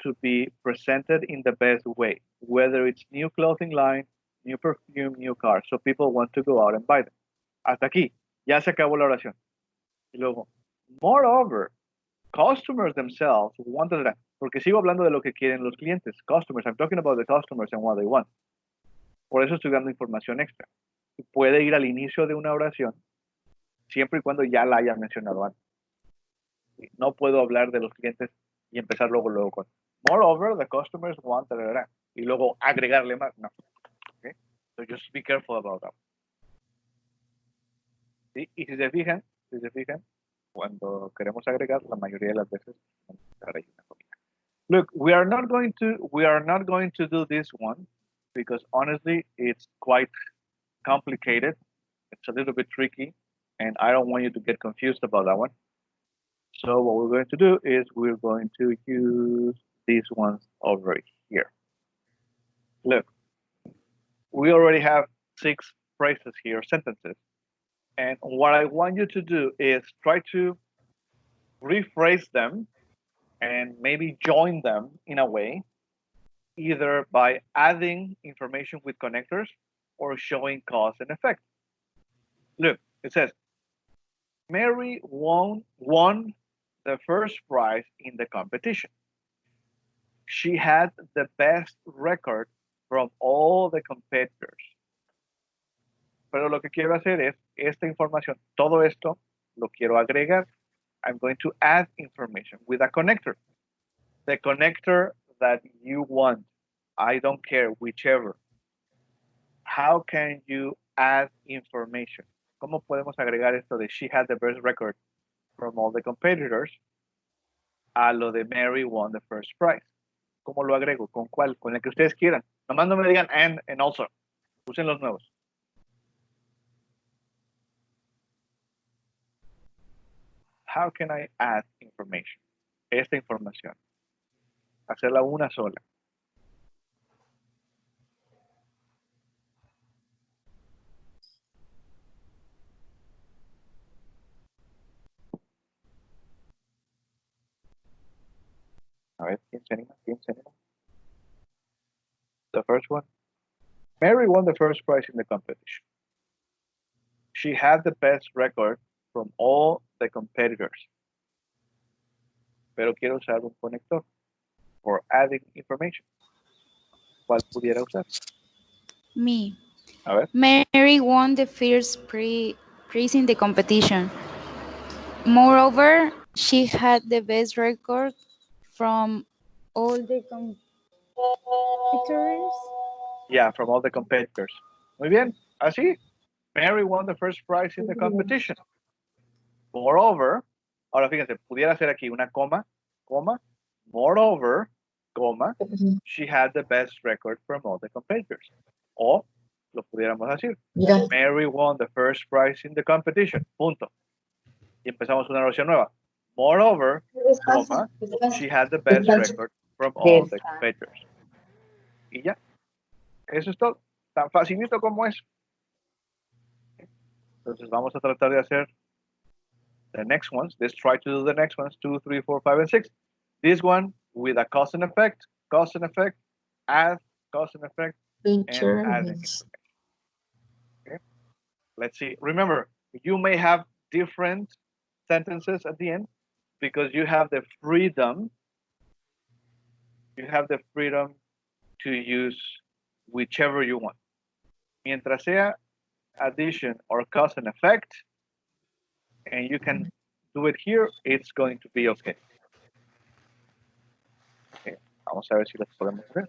Speaker 1: to be presented in the best way, whether it's new clothing line, new perfume, new car. So people want to go out and buy them. Hasta aquí, ya se acabó la oración. Y luego, moreover, customers themselves want that. Porque sigo hablando de lo que quieren los clientes. Customers, I'm talking about the customers and what they want. Por eso estoy dando información extra. Puede ir al inicio de una oración, siempre y cuando ya la haya mencionado antes. No puedo hablar de los clientes y empezar luego con moreover, the customers want, y luego agregarle más. No. Okay? So just be careful about that. ¿Sí? Y si se fijan, cuando queremos agregar, la mayoría de las veces look, we are not going to do this one because honestly it's quite complicated. It's a little bit tricky and I don't want you to get confused about that one. So what we're going to do is we're going to use these ones over here. Look, we already have 6 phrases here, sentences. And what I want you to do is try to rephrase them and maybe join them in a way, either by adding information with connectors or showing cause and effect. Look, it says, Mary won the first prize in the competition. She had the best record from all the competitors. Pero lo que quiero hacer es esta información, todo esto lo quiero agregar. I'm going to add information with a connector. The connector that you want. I don't care, whichever. How can you add information? ¿Cómo podemos agregar esto de she had the best record from all the competitors a lo de Mary won the first prize? ¿Cómo lo agrego? ¿Con cuál? Con el que ustedes quieran. Nomás no me digan and also. Usen los nuevos. How can I add information? Esta información. Hacerla una sola. A ver, ¿quién se anima? ¿Quién se anima? The first one. Mary won the first prize in the competition. She had the best record from all the competitors. Pero quiero usar un conector for adding information. ¿Cuál pudiera usar?
Speaker 3: Me.
Speaker 1: A ver.
Speaker 3: Mary won the first prize in the competition. Moreover, she had the best record from all the competitors.
Speaker 1: Yeah, from all the competitors. Muy bien. Así. Mary won the first prize in the competition. Moreover, ahora fíjense, pudiera ser aquí una coma, moreover, she had the best record from all the competitors. O lo pudiéramos decir,
Speaker 2: Mira.
Speaker 1: Mary won the first prize in the competition. Punto. Y empezamos una oración nueva. Moreover, she had the best record from all the competitors. Y ya. Eso es todo. Tan facilito como eso. Entonces vamos a tratar de hacer the next ones. Let's try to do the next ones, 2, 3, 4, 5, and 6. This one with a cause and effect, add, cause and effect, and adding information. Okay. Let's see. Remember, you may have different sentences at the end because you have the freedom. You have the freedom to use whichever you want. Mientras sea addition or cause and effect, and you can do it here, it's going to be okay. Okay. Vamos a ver si las podemos ver.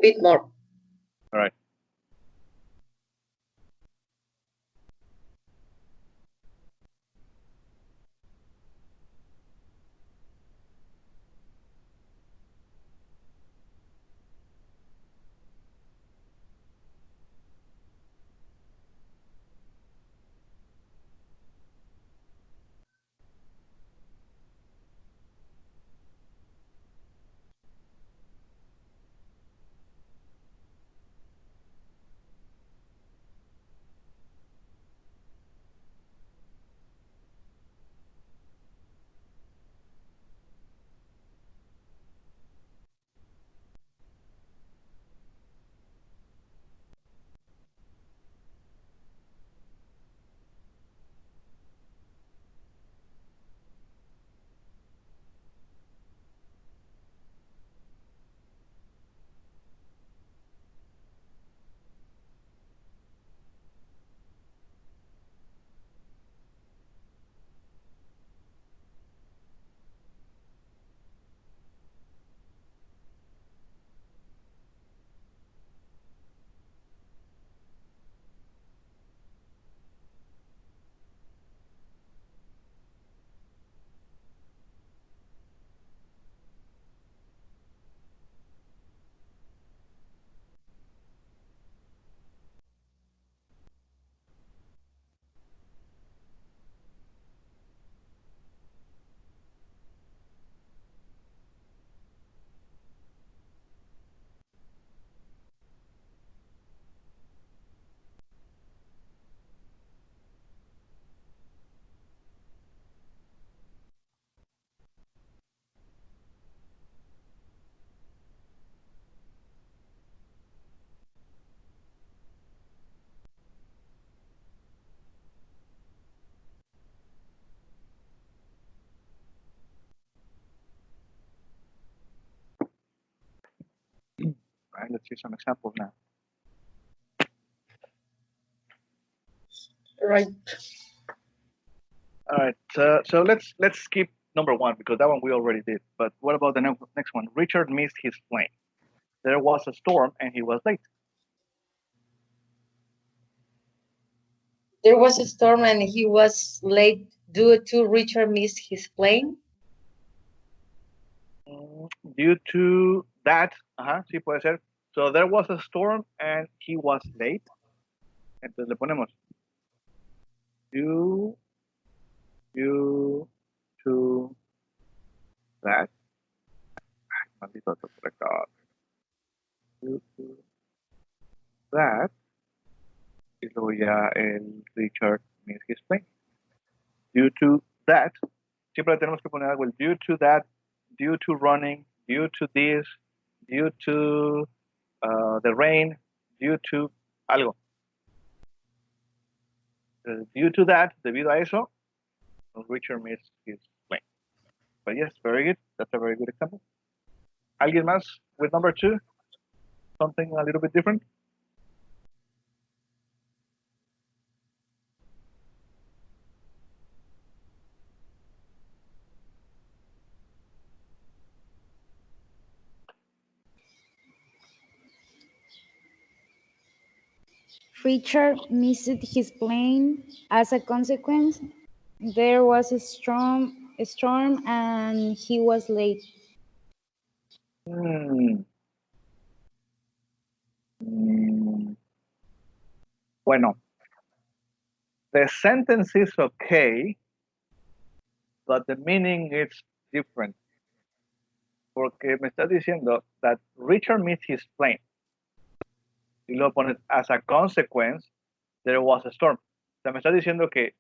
Speaker 2: bit more.
Speaker 1: All right. All right, let's see some examples now.
Speaker 2: Right.
Speaker 1: All right, so let's skip number 1 because that one we already did. But what about the next one? Richard missed his plane. There was a storm and he was late.
Speaker 2: There was a storm and he was late due to Richard missed his plane.
Speaker 1: Due to that, sí puede ser. So there was a storm and he was late. Entonces le ponemos due to that. Maldito autocorrector. Due to that. Y luego ya el Richard missed his plane. Due to that. Siempre tenemos que poner algo. Due to that. Due to running. Due to this. Due to the rain. Due to algo. Due to that, debido a eso, Richard missed his plane. But yes, very good. That's a very good example. ¿Alguien más with number 2? Something a little bit different?
Speaker 3: Richard missed his plane. As a consequence, there was a storm and he was late.
Speaker 1: Bueno, the sentence is okay, but the meaning is different. Porque me estás diciendo that Richard missed his plane. Y luego pones, as a consequence, there was a storm. O sea, me estás diciendo que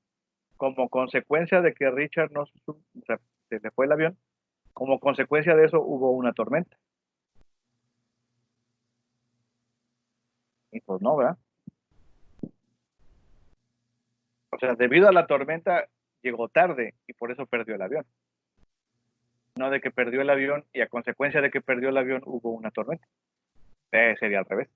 Speaker 1: como consecuencia de que Richard no, o sea, se le fue el avión, como consecuencia de eso hubo una tormenta. Y pues no, ¿verdad? O sea, debido a la tormenta llegó tarde y por eso perdió el avión. No de que perdió el avión y a consecuencia de que perdió el avión hubo una tormenta. Sería al revés.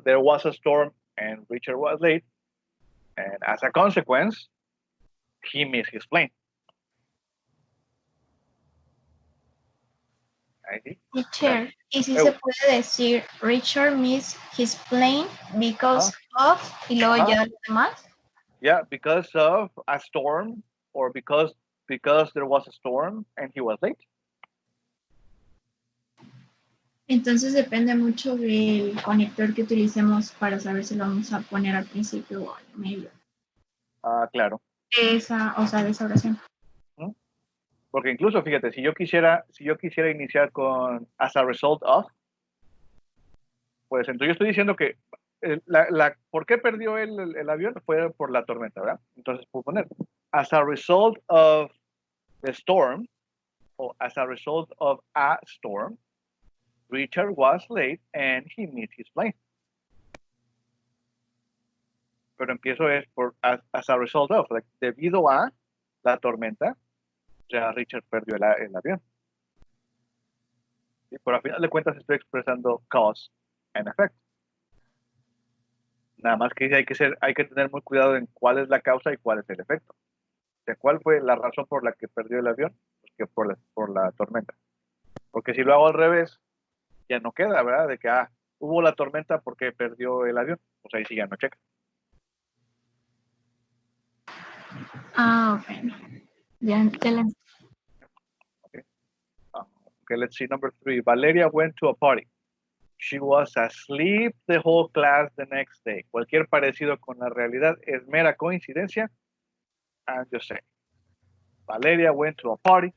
Speaker 1: There was a storm and Richard was late. And as a consequence, he missed his plane. Ahí.
Speaker 9: Teacher, ¿y si se puede decir Richard missed his plane because of y luego ya lo demás?
Speaker 1: Yeah, because of a storm or because there was a storm and he was late.
Speaker 9: Entonces depende mucho del conector que utilicemos para saber si lo vamos a poner al principio o al medio.
Speaker 1: Ah, claro.
Speaker 9: De esa oración.
Speaker 1: Porque incluso, fíjate, si yo quisiera iniciar con as a result of, pues entonces yo estoy diciendo que ¿por qué perdió el avión? Fue por la tormenta, ¿verdad? Entonces puedo poner as a result of the storm o as a result of a storm, Richard was late and he missed his plane. Pero empiezo es por as a result of, like, debido a la tormenta, ya Richard perdió el avión. Y por al final de cuentas estoy expresando cause and effect. Nada más que hay que tener muy cuidado en cuál es la causa y cuál es el efecto. O sea, ¿cuál fue la razón por la que perdió el avión? Pues que por la tormenta. Porque si lo hago al revés, ya no queda, ¿verdad? De que hubo la tormenta porque perdió el avión. Pues ahí sí ya no checa.
Speaker 9: Ok. Ya la...
Speaker 1: Okay, let's see number 3. Valeria went to a party. She was asleep the whole class the next day. Cualquier parecido con la realidad es mera coincidencia. I'm just saying. Valeria went to a party.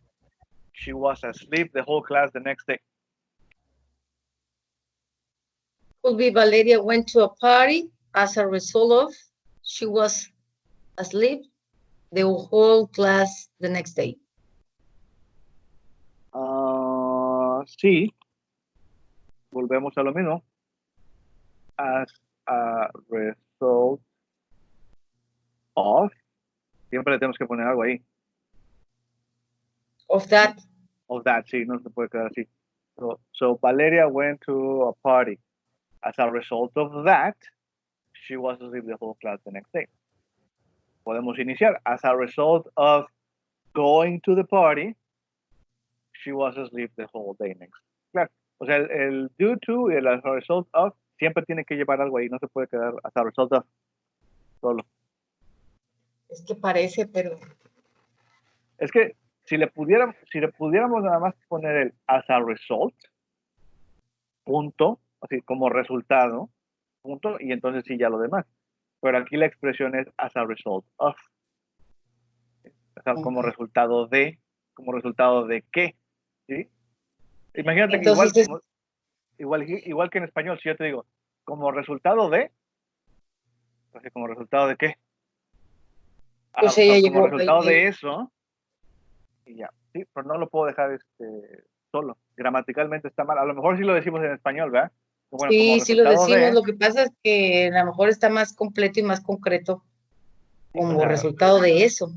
Speaker 1: She was asleep the whole class the next day.
Speaker 2: Could be Valeria went to a party. As a result of, she was asleep the whole class the next day.
Speaker 1: Sí. Volvemos a lo mismo. As a result of. Siempre le tenemos que poner algo ahí.
Speaker 2: Of that.
Speaker 1: Of that, sí, no se puede quedar así. So Valeria went to a party. As a result of that, she was asleep the whole class the next day. Podemos iniciar. As a result of going to the party, she was asleep the whole day next. Claro. O sea, el due to y el as a result of siempre tiene que llevar algo ahí. No se puede quedar as a result of solo.
Speaker 2: Es que parece, pero...
Speaker 1: Es que si le pudiéramos nada más poner el as a result, punto, así como resultado, punto, y entonces sí ya lo demás. Pero aquí la expresión es as a result of. O sea, como resultado de qué, ¿sí? Imagínate que
Speaker 2: Entonces,
Speaker 1: igual que en español, si yo te digo, como resultado de, entonces, ¿como resultado de qué?
Speaker 2: Pues
Speaker 1: O sea,
Speaker 2: ella
Speaker 1: como
Speaker 2: llegó,
Speaker 1: resultado de eso, y ya, sí, pero no lo puedo dejar solo. Gramaticalmente está mal. A lo mejor sí lo decimos en español, ¿verdad? Bueno,
Speaker 2: sí,
Speaker 1: como
Speaker 2: sí lo
Speaker 1: resultado
Speaker 2: decimos,
Speaker 1: de,
Speaker 2: lo que pasa es que a lo mejor está más completo y más concreto como
Speaker 1: o sea,
Speaker 2: resultado de eso.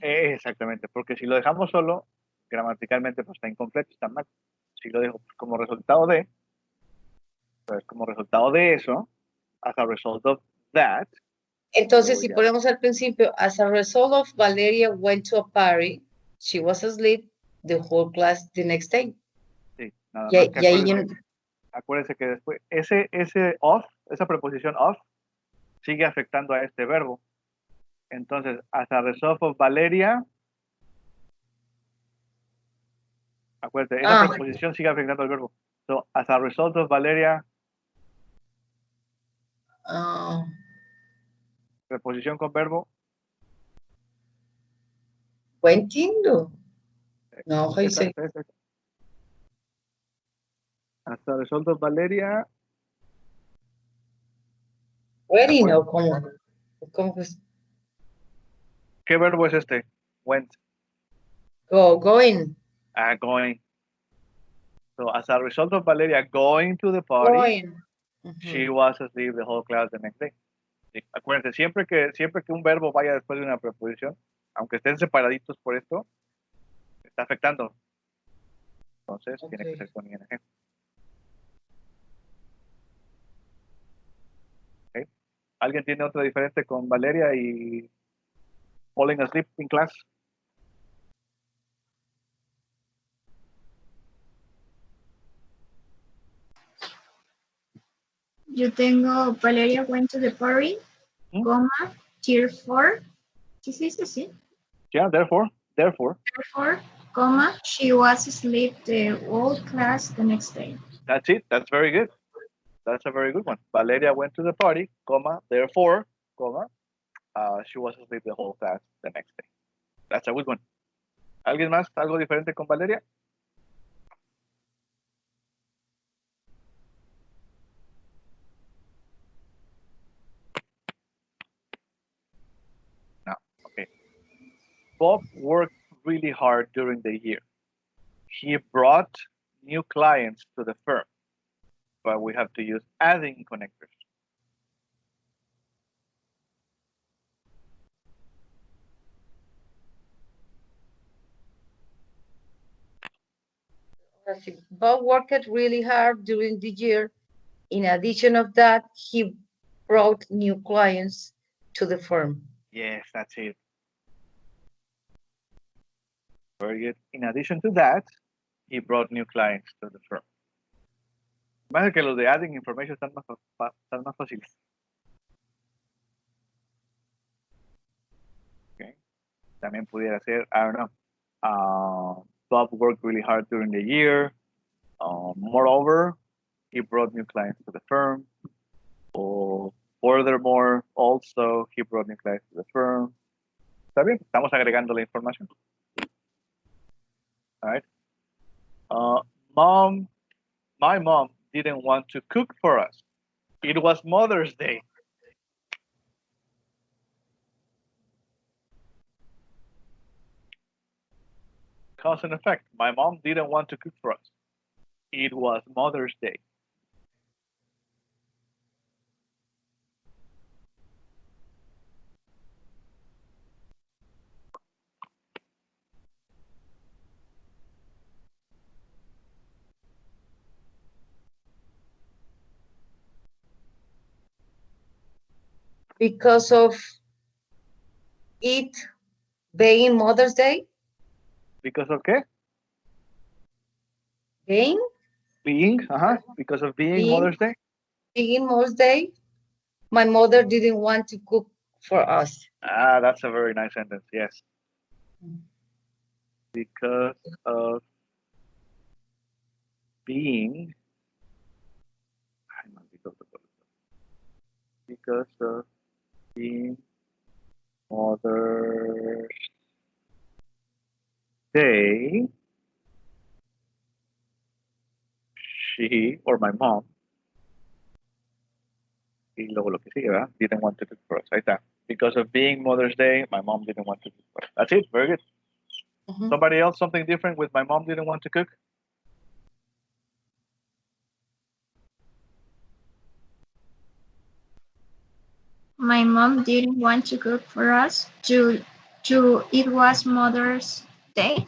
Speaker 1: Exactamente, porque si lo dejamos solo, gramaticalmente pues está incompleto, está mal. Si lo dejo como resultado de, pues como resultado de eso, as a result of that.
Speaker 2: Entonces, si
Speaker 1: Ya.
Speaker 2: ponemos al principio, as a result of Valeria went to a party, she was asleep the whole class the next day.
Speaker 1: Sí, nada
Speaker 2: Y,
Speaker 1: más que
Speaker 2: y ahí
Speaker 1: acuérdense que después, ese of, esa preposición of, sigue afectando a este verbo. Entonces, as a result of Valeria, acuérdense, esa preposición sigue afectando al verbo. So, as a result of Valeria, preposición con verbo.
Speaker 2: entiendo. No, dice.
Speaker 1: As a result of Valeria.
Speaker 2: Wedding o cómo pues.
Speaker 1: ¿Qué verbo es este? Went.
Speaker 2: Going.
Speaker 1: Going. So, as a result of Valeria going to the party,
Speaker 2: Going.
Speaker 1: she was asleep the whole class the next day. Sí. Acuérdense, siempre que un verbo vaya después de una preposición, aunque estén separaditos por esto, está afectando. Entonces, tiene que ser con ING. ¿Okay? ¿Alguien tiene otra diferente con Valeria y falling asleep in class?
Speaker 9: Yo tengo Valeria went to the party, coma, tier 4. ¿Sí se dice así?
Speaker 1: Yeah, therefore.
Speaker 9: Therefore, comma, she was asleep the whole class the next day.
Speaker 1: That's it. That's very good. That's a very good one. Valeria went to the party, comma, therefore, comma, she was asleep the whole class the next day. That's a good one. ¿Alguien más? ¿Algo diferente con Valeria? No. Okay. Bob worked really hard during the year. He brought new clients to the firm, but we have to use adding connectors.
Speaker 2: Bob worked really hard during the year. In addition of that, he brought new clients to the firm.
Speaker 1: Yes, that's it. Very good. In addition to that, he brought new clients to the firm. Más que los de adding information están más fáciles. Okay. También pudiera ser, I don't know. Bob worked really hard during the year. Moreover, he brought new clients to the firm. Or furthermore, also, he brought new clients to the firm. ¿Está bien? Estamos agregando la información. All right. My mom didn't want to cook for us. It was Mother's Day. Cause and effect. My mom didn't want to cook for us. It was Mother's Day.
Speaker 2: Because of it being Mother's Day?
Speaker 1: Because of qué?
Speaker 2: Being?
Speaker 1: Being, because of being Mother's Day?
Speaker 2: Being Mother's Day, my mother didn't want to cook for us.
Speaker 1: Ah, that's a very nice sentence, yes. Because of being, because of being Mother's Day, she, or my mom, y luego lo que sigue, ¿verdad? Didn't want to cook for us. Ahí está. Because of being Mother's Day, my mom didn't want to cook for us. That's it. Very good. Somebody else, something different with my mom didn't want to cook?
Speaker 9: My mom didn't want to cook for us. It was Mother's Day.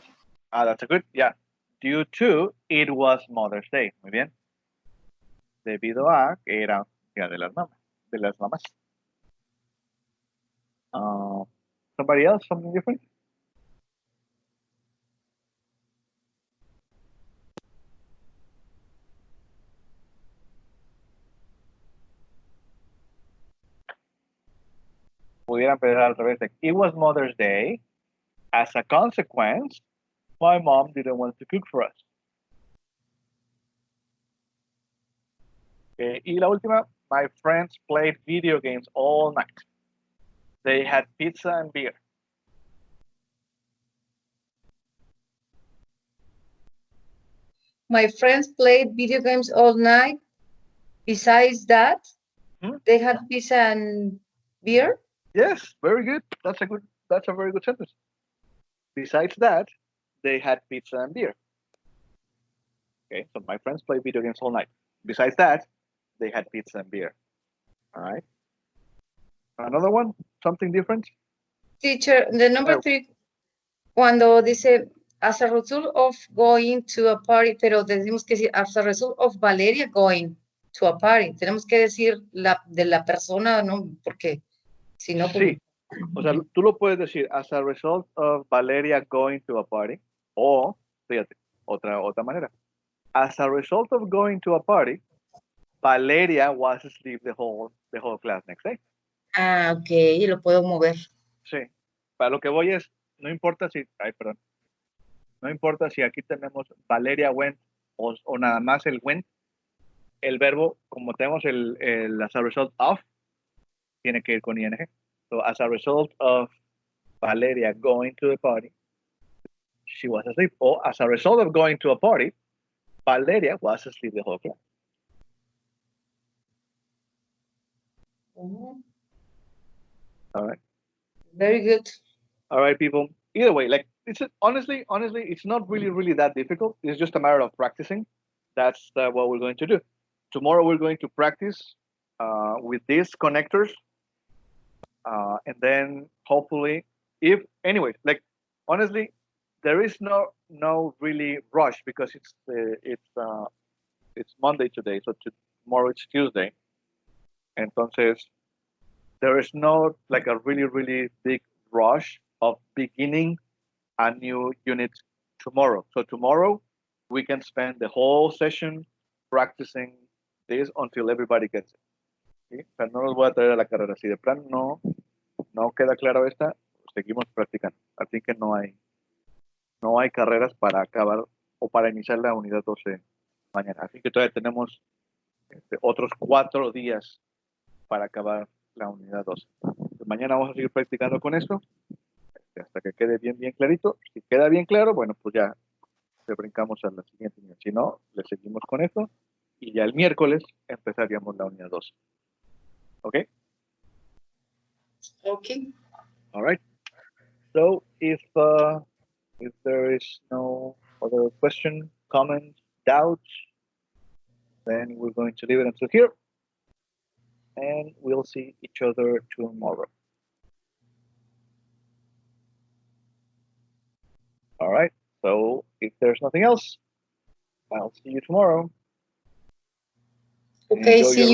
Speaker 1: Ah, that's a good, yeah. Due to, it was Mother's Day. Muy bien. Debido a, que era Día de las mamás. Somebody else, something different? Pudiera empezar al revés. It was Mother's Day. As a consequence, my mom didn't want to cook for us. Okay. Y la última, my friends played video games all night. They had pizza and beer.
Speaker 2: My friends played video games all night. Besides that, they had pizza and beer.
Speaker 1: Yes, very good. That's a very good sentence. Besides that, they had pizza and beer. Okay, so my friends played video games all night. Besides that, they had pizza and beer. All right. Another one, something different?
Speaker 2: Teacher, the number 3, cuando dice, as a result of going to a party, pero tenemos que decir, as a result of Valeria going to a party. Tenemos que decir de la persona, ¿no? Porque si no...
Speaker 1: Sí, O sea, tú lo puedes decir as a result of Valeria going to a party, o, fíjate, otra manera. As a result of going to a party, Valeria was asleep the whole class next day.
Speaker 2: Ah, ok, y lo puedo mover.
Speaker 1: Sí. Para lo que voy es, no importa si, no importa si aquí tenemos Valeria went o nada más el went, el verbo, como tenemos el as a result of, tiene que ir con ing. So, as a result of Valeria going to the party, she was asleep. Or as a result of going to a party, Valeria was asleep the whole class. All right.
Speaker 2: Very good.
Speaker 1: All right, people. Either way, like it's honestly, it's not really that difficult. It's just a matter of practicing. That's what we're going to do. Tomorrow we're going to practice with these connectors, and then hopefully, if anyways, like honestly, there is no really rush because it's Monday today, so tomorrow it's Tuesday. Entonces, there is no like a really big rush of beginning a new unit tomorrow. So tomorrow we can spend the whole session practicing this until everybody gets it. ¿Sí? O sea, no nos voy a traer a la carrera. Si de plan no queda claro esta, seguimos practicando. Así que no hay carreras para acabar o para iniciar la unidad 12 mañana. Así que todavía tenemos otros 4 días para acabar la unidad 12. Pues mañana vamos a seguir practicando con esto hasta que quede bien clarito. Si queda bien claro, bueno, pues ya le brincamos a la siguiente unidad. Si no, le seguimos con esto y ya el miércoles empezaríamos la unidad 12. ¿Ok?
Speaker 2: Okay.
Speaker 1: All right. So if there is no other question, comment, doubts, then we're going to leave it until here. And we'll see each other tomorrow. All right. So if there's nothing else, I'll see you tomorrow.
Speaker 2: Okay,
Speaker 1: Enjoy
Speaker 2: see
Speaker 1: your